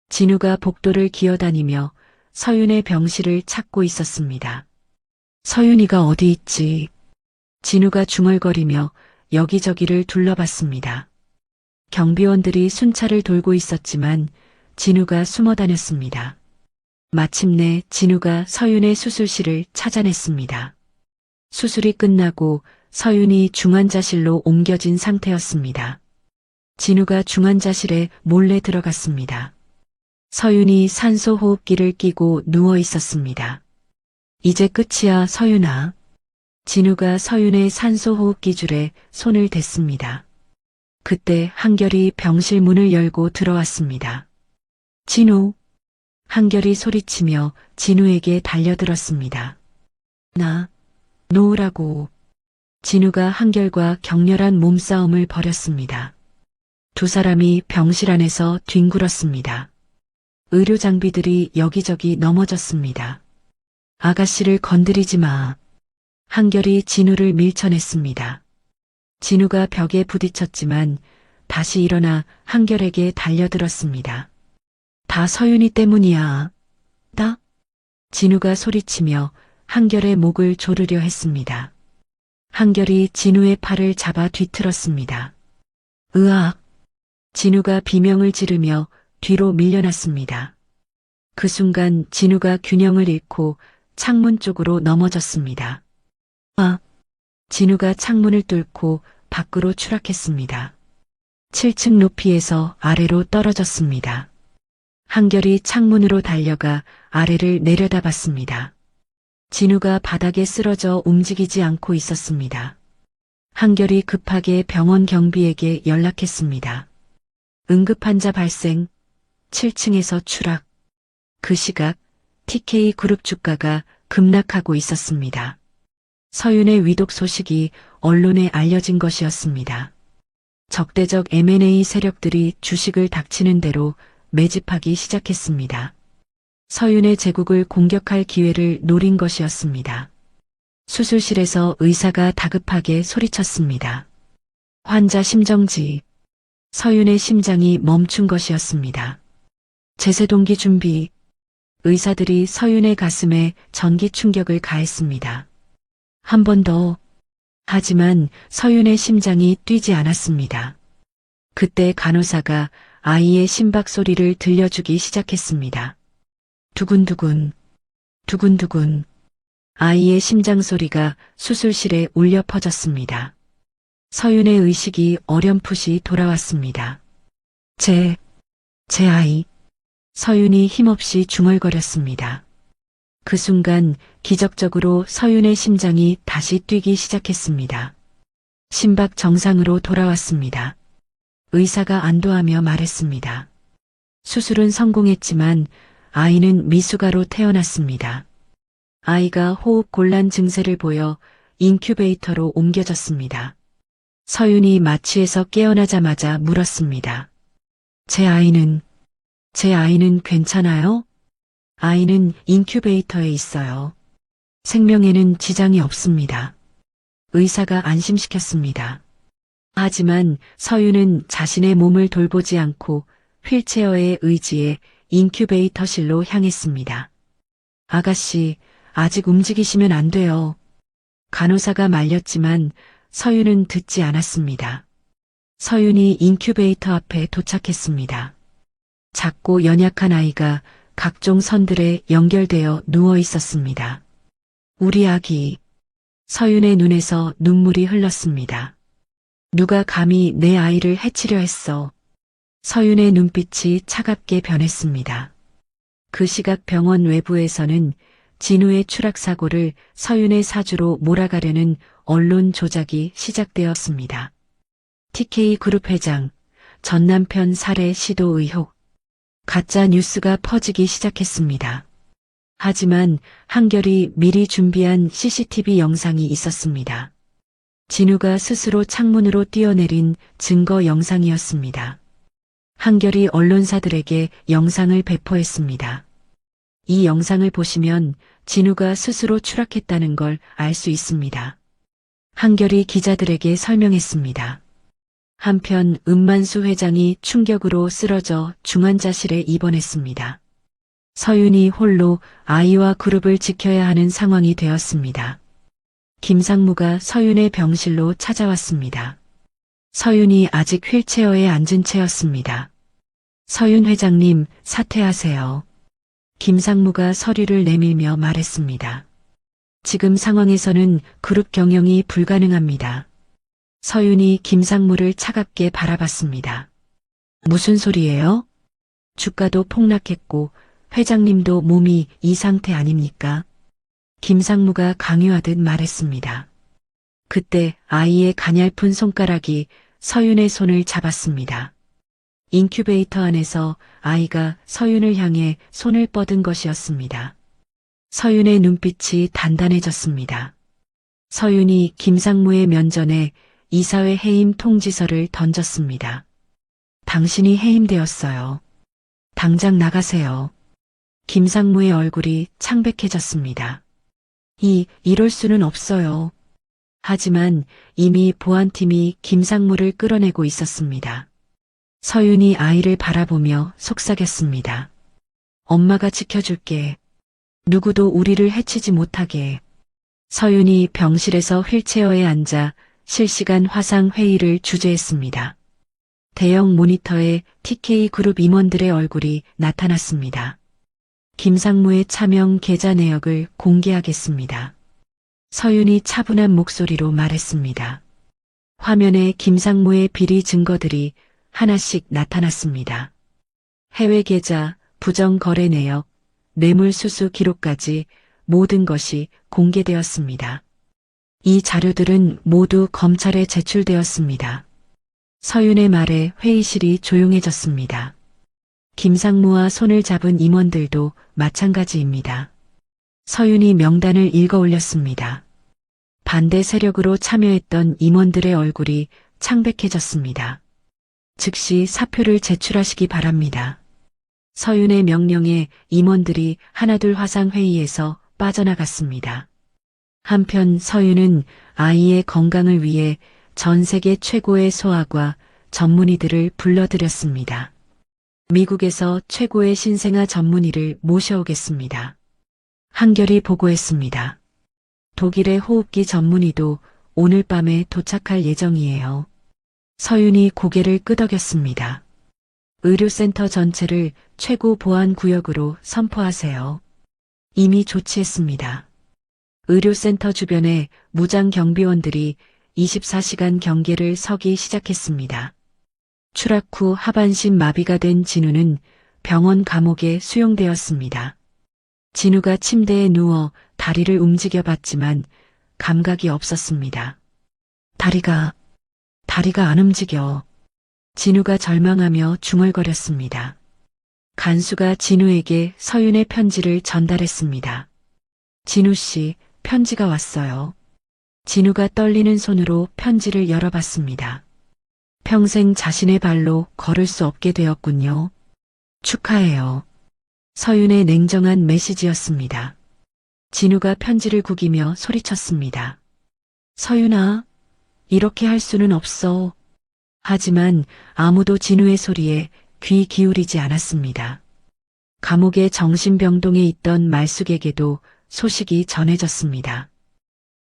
진우가 복도를 기어다니며 서윤의 병실을 찾고 있었습니다. 서윤이가 어디 있지? 진우가 중얼거리며 여기저기를 둘러봤습니다. 경비원들이 순찰을 돌고 있었지만 진우가 숨어 다녔습니다. 마침내 진우가 서윤의 수술실을 찾아냈습니다. 수술이 끝나고 서윤이 중환자실로 옮겨진 상태였습니다. 진우가 중환자실에 몰래 들어갔습니다. 서윤이 산소호흡기를 끼고 누워 있었습니다. 이제 끝이야, 서윤아. 진우가 서윤의 산소호흡기 줄에 손을 댔습니다. 그때 한결이 병실 문을 열고 들어왔습니다. 진우. 한결이 소리치며 진우에게 달려들었습니다. 나, 놓으라고. 진우가 한결과 격렬한 몸싸움을 벌였습니다. 두 사람이 병실 안에서 뒹굴었습니다. 의료 장비들이 여기저기 넘어졌습니다. 아가씨를 건드리지 마. 한결이 진우를 밀쳐냈습니다. 진우가 벽에 부딪혔지만 다시 일어나 한결에게 달려들었습니다. 다 서윤이 때문이야. 나? 진우가 소리치며 한결의 목을 조르려 했습니다. 한결이 진우의 팔을 잡아 뒤틀었습니다. 으악! 진우가 비명을 지르며 뒤로 밀려났습니다. 그 순간 진우가 균형을 잃고 창문 쪽으로 넘어졌습니다. 아! 진우가 창문을 뚫고 밖으로 추락했습니다. 7층 높이에서 아래로 떨어졌습니다. 한결이 창문으로 달려가 아래를 내려다봤습니다. 진우가 바닥에 쓰러져 움직이지 않고 있었습니다. 한결이 급하게 병원 경비에게 연락했습니다. 응급환자 발생, 7층에서 추락. 그 시각 TK 그룹 주가가 급락하고 있었습니다. 서윤의 위독 소식이 언론에 알려진 것이었습니다. 적대적 M&A 세력들이 주식을 닥치는 대로 매집하기 시작했습니다. 서윤의 제국을 공격할 기회를 노린 것이었습니다. 수술실에서 의사가 다급하게 소리쳤습니다. 환자 심정지. 서윤의 심장이 멈춘 것이었습니다. 제세동기 준비. 의사들이 서윤의 가슴에 전기 충격을 가했습니다. 한 번 더. 하지만 서윤의 심장이 뛰지 않았습니다. 그때 간호사가 아이의 심박 소리를 들려주기 시작했습니다. 두근두근, 두근두근. 아이의 심장 소리가 수술실에 울려 퍼졌습니다. 서윤의 의식이 어렴풋이 돌아왔습니다. 제 아이. 서윤이 힘없이 중얼거렸습니다. 그 순간 기적적으로 서윤의 심장이 다시 뛰기 시작했습니다. 심박 정상으로 돌아왔습니다. 의사가 안도하며 말했습니다. 수술은 성공했지만 아이는 미숙아로 태어났습니다. 아이가 호흡 곤란 증세를 보여 인큐베이터로 옮겨졌습니다. 서윤이 마취에서 깨어나자마자 물었습니다. 제 아이는 괜찮아요? 아이는 인큐베이터에 있어요. 생명에는 지장이 없습니다. 의사가 안심시켰습니다. 하지만 서윤은 자신의 몸을 돌보지 않고 휠체어에 의지해 인큐베이터실로 향했습니다. 아가씨, 아직 움직이시면 안 돼요. 간호사가 말렸지만 서윤은 듣지 않았습니다. 서윤이 인큐베이터 앞에 도착했습니다. 작고 연약한 아이가 각종 선들에 연결되어 누워 있었습니다. 우리 아기. 서윤의 눈에서 눈물이 흘렀습니다. 누가 감히 내 아이를 해치려 했어. 서윤의 눈빛이 차갑게 변했습니다. 그 시각 병원 외부에서는 진우의 추락 사고를 서윤의 사주로 몰아가려는 언론 조작이 시작되었습니다. TK그룹 회장, 전 남편 살해 시도 의혹, 가짜 뉴스가 퍼지기 시작했습니다. 하지만 한결이 미리 준비한 CCTV 영상이 있었습니다. 진우가 스스로 창문으로 뛰어내린 증거 영상이었습니다. 한결이 언론사들에게 영상을 배포했습니다. 이 영상을 보시면 진우가 스스로 추락했다는 걸 알 수 있습니다. 한결이 기자들에게 설명했습니다. 한편 은만수 회장이 충격으로 쓰러져 중환자실에 입원했습니다. 서윤이 홀로 아이와 그룹을 지켜야 하는 상황이 되었습니다. 김상무가 서윤의 병실로 찾아왔습니다. 서윤이 아직 휠체어에 앉은 채였습니다. 서윤 회장님, 사퇴하세요. 김상무가 서류를 내밀며 말했습니다. 지금 상황에서는 그룹 경영이 불가능합니다. 서윤이 김상무를 차갑게 바라봤습니다. 무슨 소리예요? 주가도 폭락했고 회장님도 몸이 이 상태 아닙니까? 김상무가 강요하듯 말했습니다. 그때 아이의 가냘픈 손가락이 서윤의 손을 잡았습니다. 인큐베이터 안에서 아이가 서윤을 향해 손을 뻗은 것이었습니다. 서윤의 눈빛이 단단해졌습니다. 서윤이 김상무의 면전에 이사회 해임 통지서를 던졌습니다. 당신이 해임되었어요. 당장 나가세요. 김상무의 얼굴이 창백해졌습니다. 이럴 수는 없어요. 하지만 이미 보안팀이 김상무를 끌어내고 있었습니다. 서윤이 아이를 바라보며 속삭였습니다. 엄마가 지켜줄게. 누구도 우리를 해치지 못하게. 서윤이 병실에서 휠체어에 앉아 실시간 화상 회의를 주재했습니다. 대형 모니터에 TK그룹 임원들의 얼굴이 나타났습니다. 김상무의 차명 계좌 내역을 공개하겠습니다. 서윤이 차분한 목소리로 말했습니다. 화면에 김상무의 비리 증거들이 하나씩 나타났습니다. 해외 계좌, 부정 거래 내역, 뇌물 수수 기록까지 모든 것이 공개되었습니다. 이 자료들은 모두 검찰에 제출되었습니다. 서윤의 말에 회의실이 조용해졌습니다. 김상무와 손을 잡은 임원들도 마찬가지입니다. 서윤이 명단을 읽어 올렸습니다. 반대 세력으로 참여했던 임원들의 얼굴이 창백해졌습니다. 즉시 사표를 제출하시기 바랍니다. 서윤의 명령에 임원들이 하나둘 화상회의에서 빠져나갔습니다. 한편 서윤은 아이의 건강을 위해 전 세계 최고의 소아과 전문의들을 불러들였습니다. 미국에서 최고의 신생아 전문의를 모셔오겠습니다. 한결이 보고했습니다. 독일의 호흡기 전문의도 오늘 밤에 도착할 예정이에요. 서윤이 고개를 끄덕였습니다. 의료센터 전체를 최고 보안 구역으로 선포하세요. 이미 조치했습니다. 의료센터 주변에 무장 경비원들이 24시간 경계를 서기 시작했습니다. 추락 후 하반신 마비가 된 진우는 병원 감옥에 수용되었습니다. 진우가 침대에 누워 다리를 움직여 봤지만 감각이 없었습니다. 다리가 안 움직여. 진우가 절망하며 중얼거렸습니다. 간수가 진우에게 서윤의 편지를 전달했습니다. 진우 씨, 편지가 왔어요. 진우가 떨리는 손으로 편지를 열어봤습니다. 평생 자신의 발로 걸을 수 없게 되었군요. 축하해요. 서윤의 냉정한 메시지였습니다. 진우가 편지를 구기며 소리쳤습니다. 서윤아, 이렇게 할 수는 없어. 하지만 아무도 진우의 소리에 귀 기울이지 않았습니다. 감옥의 정신병동에 있던 말숙에게도 소식이 전해졌습니다.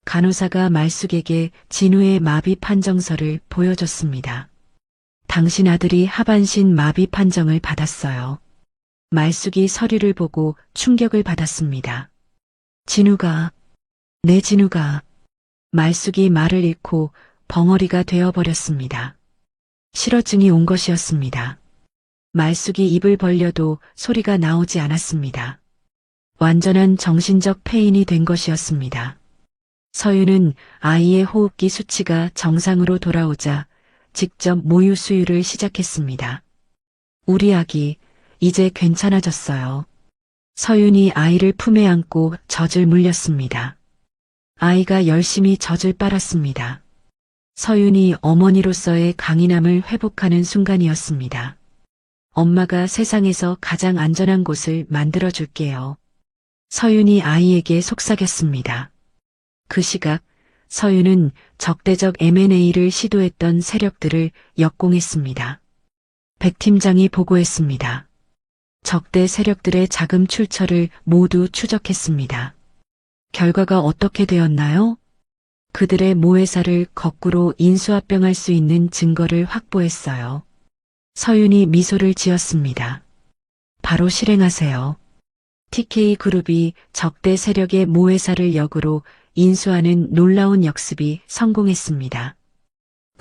간호사가 말숙에게 진우의 마비 판정서를 보여줬습니다. 당신 아들이 하반신 마비 판정을 받았어요. 말숙이 서류를 보고 충격을 받았습니다. 진우가, 내 진우가. 말숙이 말을 잃고 벙어리가 되어버렸습니다. 실어증이 온 것이었습니다. 말숙이 입을 벌려도 소리가 나오지 않았습니다. 완전한 정신적 폐인이 된 것이었습니다. 서윤은 아이의 호흡기 수치가 정상으로 돌아오자 직접 모유 수유를 시작했습니다. 우리 아기, 이제 괜찮아졌어요. 서윤이 아이를 품에 안고 젖을 물렸습니다. 아이가 열심히 젖을 빨았습니다. 서윤이 어머니로서의 강인함을 회복하는 순간이었습니다. 엄마가 세상에서 가장 안전한 곳을 만들어 줄게요. 서윤이 아이에게 속삭였습니다. 그 시각 서윤은 적대적 M&A를 시도했던 세력들을 역공했습니다. 백 팀장이 보고했습니다. 적대 세력들의 자금 출처를 모두 추적했습니다. 결과가 어떻게 되었나요? 그들의 모회사를 거꾸로 인수합병할 수 있는 증거를 확보했어요. 서윤이 미소를 지었습니다. 바로 실행하세요. TK그룹이 적대 세력의 모회사를 역으로 인수하는 놀라운 역습이 성공했습니다.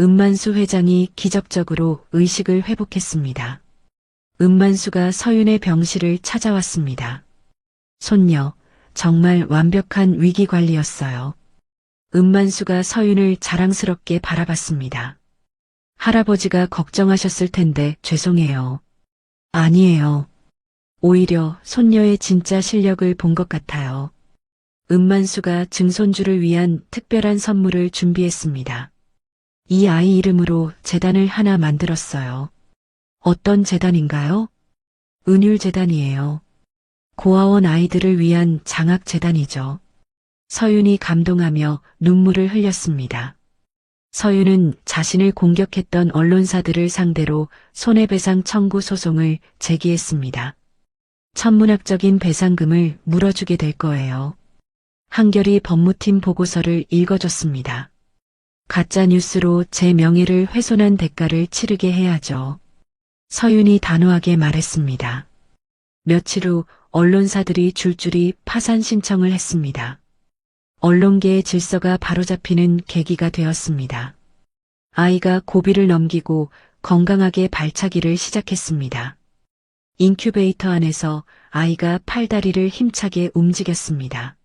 은만수 회장이 기적적으로 의식을 회복했습니다. 은만수가 서윤의 병실을 찾아왔습니다. 손녀, 정말 완벽한 위기 관리였어요. 은만수가 서윤을 자랑스럽게 바라봤습니다. 할아버지가 걱정하셨을 텐데 죄송해요. 아니에요. 오히려 손녀의 진짜 실력을 본 것 같아요. 은만수가 증손주를 위한 특별한 선물을 준비했습니다. 이 아이 이름으로 재단을 하나 만들었어요. 어떤 재단인가요? 은율재단이에요. 고아원 아이들을 위한 장학재단이죠. 서윤이 감동하며 눈물을 흘렸습니다. 서윤은 자신을 공격했던 언론사들을 상대로 손해배상 청구 소송을 제기했습니다. 천문학적인 배상금을 물어주게 될 거예요. 한결이 법무팀 보고서를 읽어줬습니다. 가짜 뉴스로 제 명예를 훼손한 대가를 치르게 해야죠. 서윤이 단호하게 말했습니다. 며칠 후 언론사들이 줄줄이 파산 신청을 했습니다. 언론계의 질서가 바로잡히는 계기가 되었습니다. 아이가 고비를 넘기고 건강하게 발차기를 시작했습니다. 인큐베이터 안에서 아이가 팔다리를 힘차게 움직였습니다.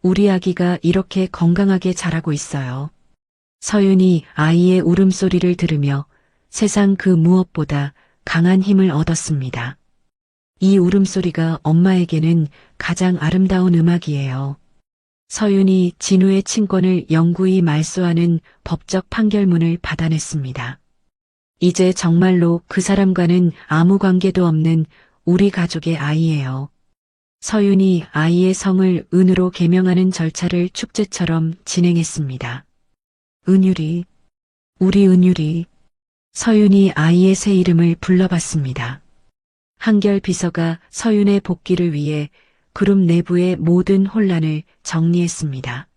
우리 아기가 이렇게 건강하게 자라고 있어요. 서윤이 아이의 울음소리를 들으며 세상 그 무엇보다 강한 힘을 얻었습니다. 이 울음소리가 엄마에게는 가장 아름다운 음악이에요. 서윤이 진우의 친권을 영구히 말소하는 법적 판결문을 받아냈습니다. 이제 정말로 그 사람과는 아무 관계도 없는 우리 가족의 아이예요. 서윤이 아이의 성을 은으로 개명하는 절차를 축제처럼 진행했습니다. 은율이, 우리 은율이. 서윤이 아이의 새 이름을 불러봤습니다. 한결 비서가 서윤의 복귀를 위해 그룹 내부의 모든 혼란을 정리했습니다.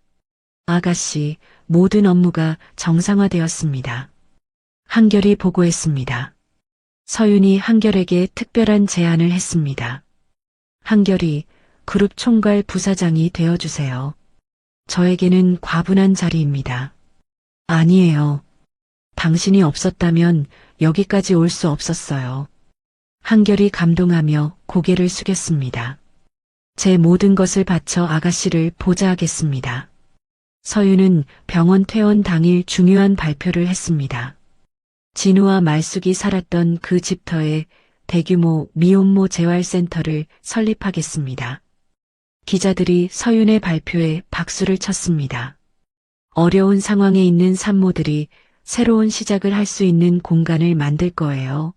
아가씨, 모든 업무가 정상화되었습니다. 한결이 보고했습니다. 서윤이 한결에게 특별한 제안을 했습니다. 한결이 그룹 총괄 부사장이 되어주세요. 저에게는 과분한 자리입니다. 아니에요. 당신이 없었다면 여기까지 올 수 없었어요. 한결이 감동하며 고개를 숙였습니다. 제 모든 것을 바쳐 아가씨를 보좌하겠습니다. 서윤은 병원 퇴원 당일 중요한 발표를 했습니다. 진우와 말숙이 살았던 그 집터에 대규모 미혼모 재활센터를 설립하겠습니다. 기자들이 서윤의 발표에 박수를 쳤습니다. 어려운 상황에 있는 산모들이 새로운 시작을 할 수 있는 공간을 만들 거예요.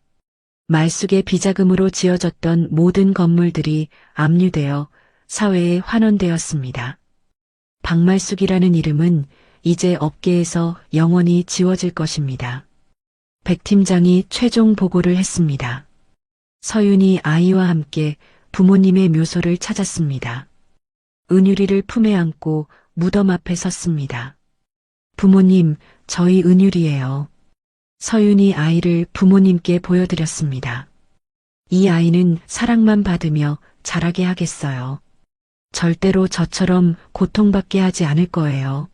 말숙의 비자금으로 지어졌던 모든 건물들이 압류되어 사회에 환원되었습니다. 박말숙이라는 이름은 이제 업계에서 영원히 지워질 것입니다. 백 팀장이 최종 보고를 했습니다. 서윤이 아이와 함께 부모님의 묘소를 찾았습니다. 은율이를 품에 안고 무덤 앞에 섰습니다. 부모님, 저희 은율이에요. 서윤이 아이를 부모님께 보여드렸습니다. 이 아이는 사랑만 받으며 자라게 하겠어요. 절대로 저처럼 고통받게 하지 않을 거예요.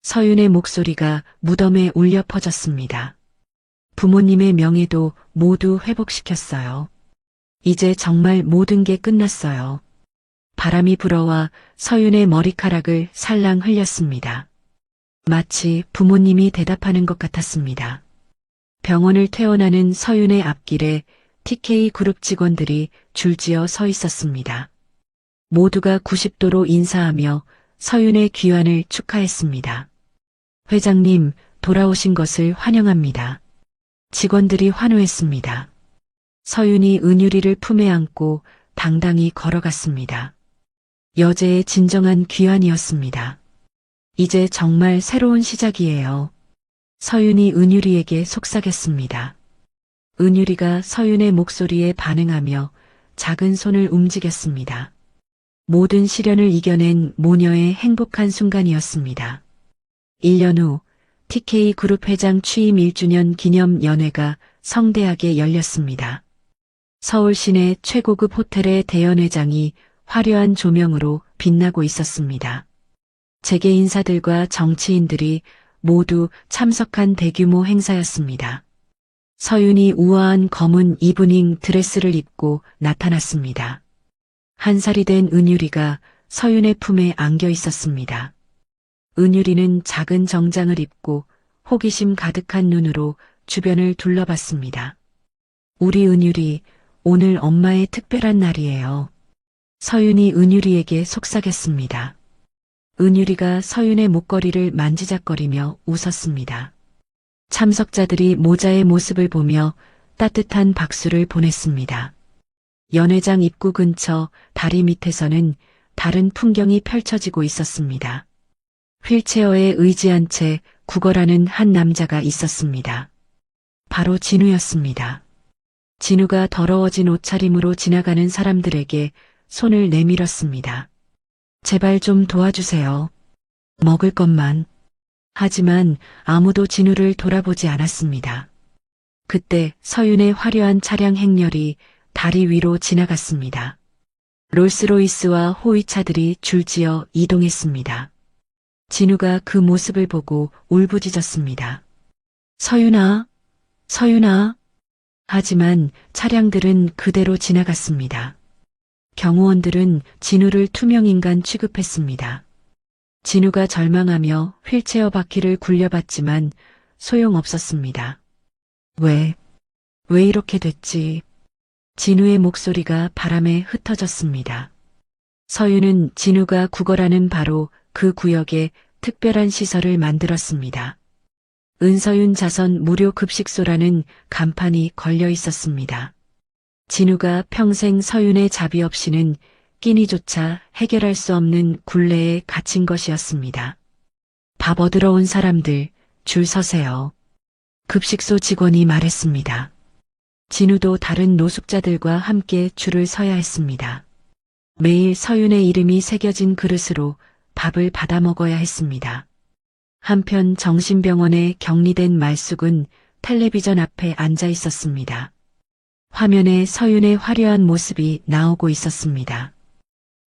서윤의 목소리가 무덤에 울려 퍼졌습니다. 부모님의 명예도 모두 회복시켰어요. 이제 정말 모든 게 끝났어요. 바람이 불어와 서윤의 머리카락을 살랑 흘렸습니다. 마치 부모님이 대답하는 것 같았습니다. 병원을 퇴원하는 서윤의 앞길에 TK그룹 직원들이 줄지어 서 있었습니다. 모두가 90도로 인사하며 서윤의 귀환을 축하했습니다. 회장님, 돌아오신 것을 환영합니다. 직원들이 환호했습니다. 서윤이 은유리를 품에 안고 당당히 걸어갔습니다. 여제의 진정한 귀환이었습니다. 이제 정말 새로운 시작이에요. 서윤이 은유리에게 속삭였습니다. 은유리가 서윤의 목소리에 반응하며 작은 손을 움직였습니다. 모든 시련을 이겨낸 모녀의 행복한 순간이었습니다. 1년 후 TK그룹 회장 취임 1주년 기념 연회가 성대하게 열렸습니다. 서울 시내 최고급 호텔의 대연회장이 화려한 조명으로 빛나고 있었습니다. 재계 인사들과 정치인들이 모두 참석한 대규모 행사였습니다. 서윤이 우아한 검은 이브닝 드레스를 입고 나타났습니다. 한 살이 된 은유리가 서윤의 품에 안겨 있었습니다. 은유리는 작은 정장을 입고 호기심 가득한 눈으로 주변을 둘러봤습니다. 우리 은유리, 오늘 엄마의 특별한 날이에요. 서윤이 은유리에게 속삭였습니다. 은유리가 서윤의 목걸이를 만지작거리며 웃었습니다. 참석자들이 모자의 모습을 보며 따뜻한 박수를 보냈습니다. 연회장 입구 근처 다리 밑에서는 다른 풍경이 펼쳐지고 있었습니다. 휠체어에 의지한 채 구걸하는 한 남자가 있었습니다. 바로 진우였습니다. 진우가 더러워진 옷차림으로 지나가는 사람들에게 손을 내밀었습니다. 제발 좀 도와주세요. 먹을 것만. 하지만 아무도 진우를 돌아보지 않았습니다. 그때 서윤의 화려한 차량 행렬이 다리 위로 지나갔습니다. 롤스로이스와 호위차들이 줄지어 이동했습니다. 진우가 그 모습을 보고 울부짖었습니다. 서윤아, 서윤아. 하지만 차량들은 그대로 지나갔습니다. 경호원들은 진우를 투명인간 취급했습니다. 진우가 절망하며 휠체어 바퀴를 굴려봤지만 소용없었습니다. 왜 이렇게 됐지? 진우의 목소리가 바람에 흩어졌습니다. 서윤은 진우가 구걸하는 바로 그 구역에 특별한 시설을 만들었습니다. 은서윤 자선 무료 급식소라는 간판이 걸려 있었습니다. 진우가 평생 서윤의 자비 없이는 끼니조차 해결할 수 없는 굴레에 갇힌 것이었습니다. 밥 얻으러 온 사람들, 줄 서세요. 급식소 직원이 말했습니다. 진우도 다른 노숙자들과 함께 줄을 서야 했습니다. 매일 서윤의 이름이 새겨진 그릇으로 밥을 받아 먹어야 했습니다. 한편 정신병원에 격리된 말숙은 텔레비전 앞에 앉아 있었습니다. 화면에 서윤의 화려한 모습이 나오고 있었습니다.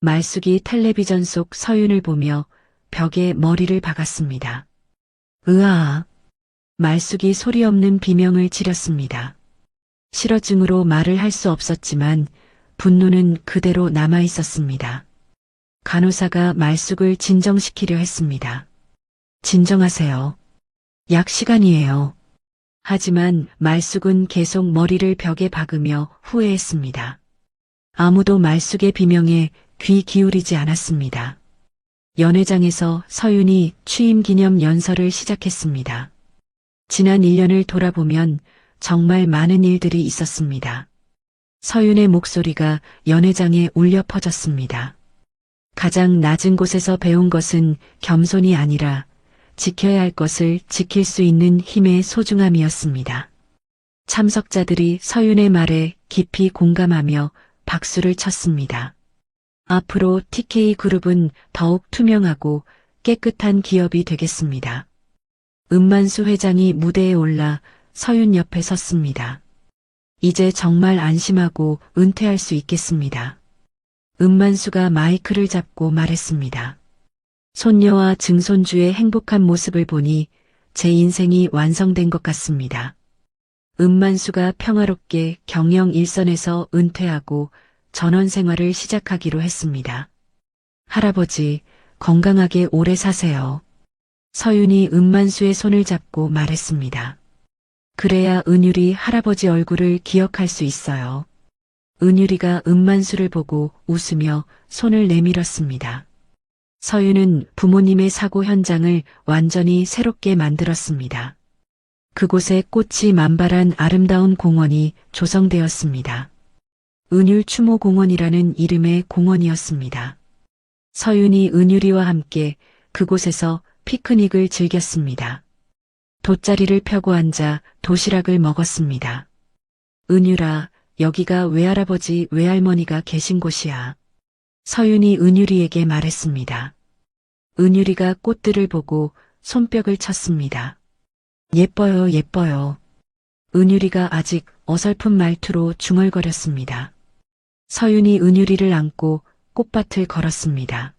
말숙이 텔레비전 속 서윤을 보며 벽에 머리를 박았습니다. 으아! 말숙이 소리 없는 비명을 지렸습니다. 실어증으로 말을 할 수 없었지만 분노는 그대로 남아 있었습니다. 간호사가 말숙을 진정시키려 했습니다. 진정하세요. 약 시간이에요. 하지만 말숙은 계속 머리를 벽에 박으며 후회했습니다. 아무도 말숙의 비명에 귀 기울이지 않았습니다. 연회장에서 서윤이 취임 기념 연설을 시작했습니다. 지난 1년을 돌아보면 정말 많은 일들이 있었습니다. 서윤의 목소리가 연회장에 울려 퍼졌습니다. 가장 낮은 곳에서 배운 것은 겸손이 아니라 지켜야 할 것을 지킬 수 있는 힘의 소중함이었습니다. 참석자들이 서윤의 말에 깊이 공감하며 박수를 쳤습니다. 앞으로 TK그룹은 더욱 투명하고 깨끗한 기업이 되겠습니다. 은만수 회장이 무대에 올라 서윤 옆에 섰습니다. 이제 정말 안심하고 은퇴할 수 있겠습니다. 은만수가 마이크를 잡고 말했습니다. 손녀와 증손주의 행복한 모습을 보니 제 인생이 완성된 것 같습니다. 은만수가 평화롭게 경영 일선에서 은퇴하고 전원 생활을 시작하기로 했습니다. 할아버지, 건강하게 오래 사세요. 서윤이 은만수의 손을 잡고 말했습니다. 그래야 은율이 할아버지 얼굴을 기억할 수 있어요. 은율이가 은만수를 보고 웃으며 손을 내밀었습니다. 서윤은 부모님의 사고 현장을 완전히 새롭게 만들었습니다. 그곳에 꽃이 만발한 아름다운 공원이 조성되었습니다. 은율 추모공원이라는 이름의 공원이었습니다. 서윤이 은율이와 함께 그곳에서 피크닉을 즐겼습니다. 돗자리를 펴고 앉아 도시락을 먹었습니다. 은율아, 여기가 외할아버지 외할머니가 계신 곳이야. 서윤이 은율이에게 말했습니다. 은율이가 꽃들을 보고 손뼉을 쳤습니다. 예뻐요, 예뻐요. 은율이가 아직 어설픈 말투로 중얼거렸습니다. 서윤이 은율이를 안고 꽃밭을 걸었습니다.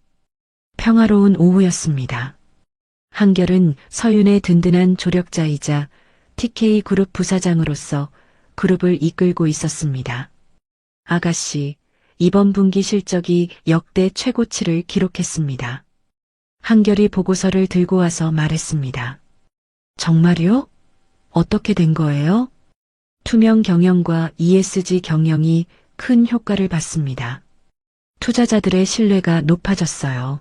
평화로운 오후였습니다. 한결은 서윤의 든든한 조력자이자 TK그룹 부사장으로서 그룹을 이끌고 있었습니다. 아가씨, 이번 분기 실적이 역대 최고치를 기록했습니다. 한결이 보고서를 들고 와서 말했습니다. 정말요? 어떻게 된 거예요? 투명 경영과 ESG 경영이 큰 효과를 봤습니다. 투자자들의 신뢰가 높아졌어요.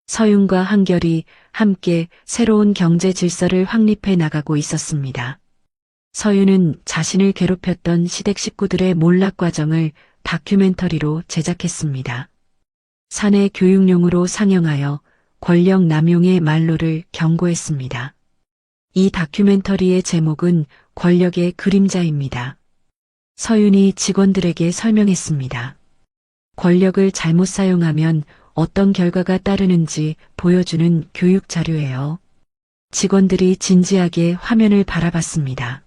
서윤과 한결이 함께 새로운 경제 질서를 확립해 나가고 있었습니다. 서윤은 자신을 괴롭혔던 시댁 식구들의 몰락 과정을 다큐멘터리로 제작했습니다. 사내 교육용으로 상영하여 권력 남용의 말로를 경고했습니다. 이 다큐멘터리의 제목은 권력의 그림자입니다. 서윤이 직원들에게 설명했습니다. 권력을 잘못 사용하면 어떤 결과가 따르는지 보여주는 교육 자료예요. 직원들이 진지하게 화면을 바라봤습니다.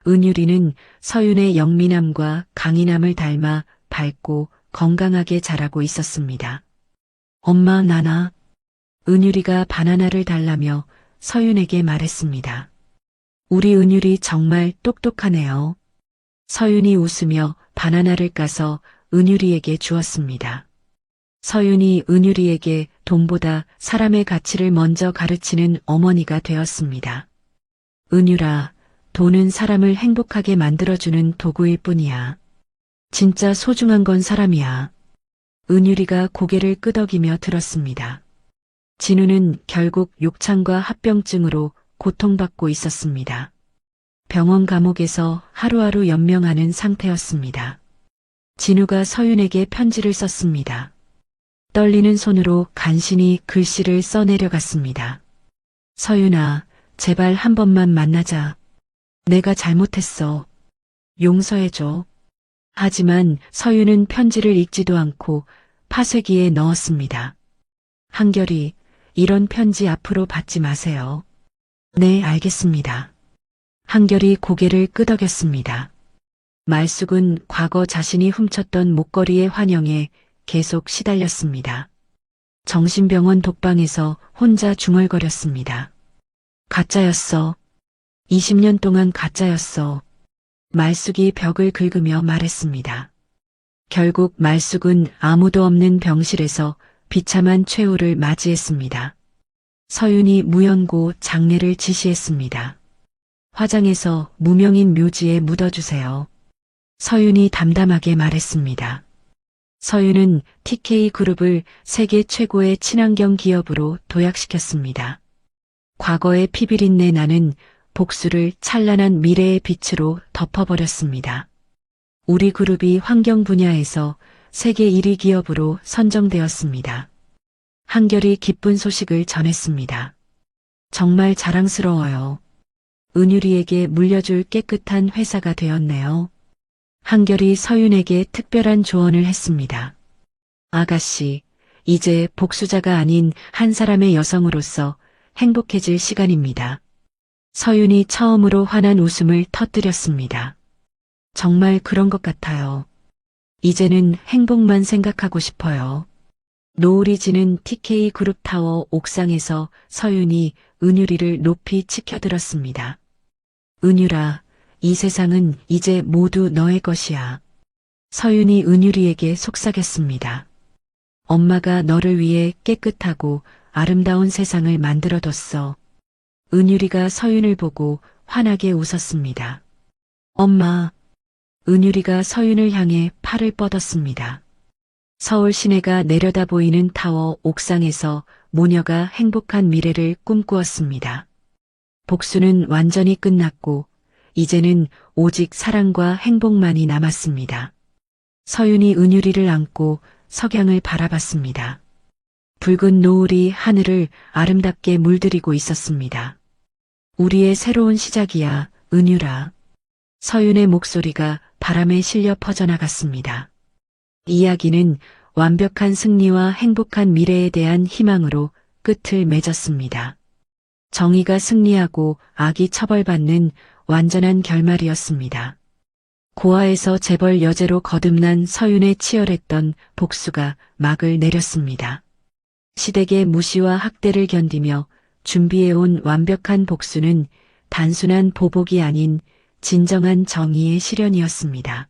은율이는 서윤의 영민함과 강인함을 닮아 밝고 건강하게 자라고 있었습니다. 엄마, 나나. 은율이가 바나나를 달라며 서윤에게 말했습니다. 우리 은율이 정말 똑똑하네요. 서윤이 웃으며 바나나를 까서 은율이에게 주었습니다. 서윤이 은율이에게 돈보다 사람의 가치를 먼저 가르치는 어머니가 되었습니다. 은율아, 돈은 사람을 행복하게 만들어주는 도구일 뿐이야. 진짜 소중한 건 사람이야. 은율이가 고개를 끄덕이며 들었습니다. 진우는 결국 욕창과 합병증으로 고통받고 있었습니다. 병원 감옥에서 하루하루 연명하는 상태였습니다. 진우가 서윤에게 편지를 썼습니다. 떨리는 손으로 간신히 글씨를 써내려갔습니다. 서윤아, 제발 한 번만 만나자. 내가 잘못했어. 용서해줘. 하지만 서윤은 편지를 읽지도 않고 파쇄기에 넣었습니다. 한결이, 이런 편지 앞으로 받지 마세요. 네, 알겠습니다. 한결이 고개를 끄덕였습니다. 말숙은 과거 자신이 훔쳤던 목걸이의 환영에 계속 시달렸습니다. 정신병원 독방에서 혼자 중얼거렸습니다. 가짜였어. 20년 동안 가짜였어. 말숙이 벽을 긁으며 말했습니다. 결국 말숙은 아무도 없는 병실에서 비참한 최후를 맞이했습니다. 서윤이 무연고 장례를 지시했습니다. 화장해서 무명인 묘지에 묻어주세요. 서윤이 담담하게 말했습니다. 서윤은 TK그룹을 세계 최고의 친환경 기업으로 도약시켰습니다. 과거의 피비린내 나는 복수를 찬란한 미래의 빛으로 덮어버렸습니다. 우리 그룹이 환경 분야에서 세계 1위 기업으로 선정되었습니다. 한결이 기쁜 소식을 전했습니다. 정말 자랑스러워요. 은율이에게 물려줄 깨끗한 회사가 되었네요. 한결이 서윤에게 특별한 조언을 했습니다. 아가씨, 이제 복수자가 아닌 한 사람의 여성으로서 행복해질 시간입니다. 서윤이 처음으로 환한 웃음을 터뜨렸습니다. 정말 그런 것 같아요. 이제는 행복만 생각하고 싶어요. 노을이 지는 TK그룹 타워 옥상에서 서윤이 은율이를 높이 치켜들었습니다. 은율아, 이 세상은 이제 모두 너의 것이야. 서윤이 은유리에게 속삭였습니다. 엄마가 너를 위해 깨끗하고 아름다운 세상을 만들어뒀어. 은유리가 서윤을 보고 환하게 웃었습니다. 엄마. 은유리가 서윤을 향해 팔을 뻗었습니다. 서울 시내가 내려다 보이는 타워 옥상에서 모녀가 행복한 미래를 꿈꾸었습니다. 복수는 완전히 끝났고 이제는 오직 사랑과 행복만이 남았습니다. 서윤이 은유리를 안고 석양을 바라봤습니다. 붉은 노을이 하늘을 아름답게 물들이고 있었습니다. 우리의 새로운 시작이야, 은유라. 서윤의 목소리가 바람에 실려 퍼져나갔습니다. 이야기는 완벽한 승리와 행복한 미래에 대한 희망으로 끝을 맺었습니다. 정의가 승리하고 악이 처벌받는 완전한 결말이었습니다. 고아에서 재벌 여제로 거듭난 서윤의 치열했던 복수가 막을 내렸습니다. 시댁의 무시와 학대를 견디며 준비해온 완벽한 복수는 단순한 보복이 아닌 진정한 정의의 실현이었습니다.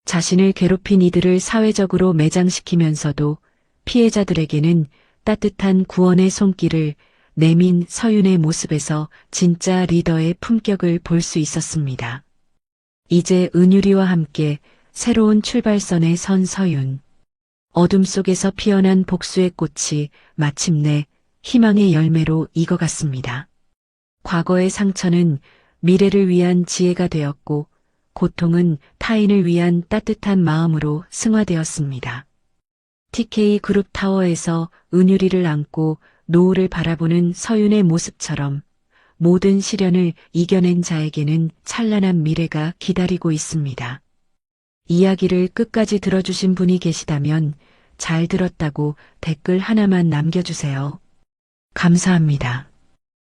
자신을 괴롭힌 이들을 사회적으로 매장시키면서도 피해자들에게는 따뜻한 구원의 손길을 내민 서윤의 모습에서 진짜 리더의 품격을 볼 수 있었습니다. 이제 은유리와 함께 새로운 출발선에 선 서윤. 어둠 속에서 피어난 복수의 꽃이 마침내 희망의 열매로 익어갔습니다. 과거의 상처는 미래를 위한 지혜가 되었고 고통은 타인을 위한 따뜻한 마음으로 승화되었습니다. TK 그룹 타워에서 은유리를 안고 노을을 바라보는 서윤의 모습처럼 모든 시련을 이겨낸 자에게는 찬란한 미래가 기다리고 있습니다. 이야기를 끝까지 들어주신 분이 계시다면 잘 들었다고 댓글 하나만 남겨주세요. 감사합니다.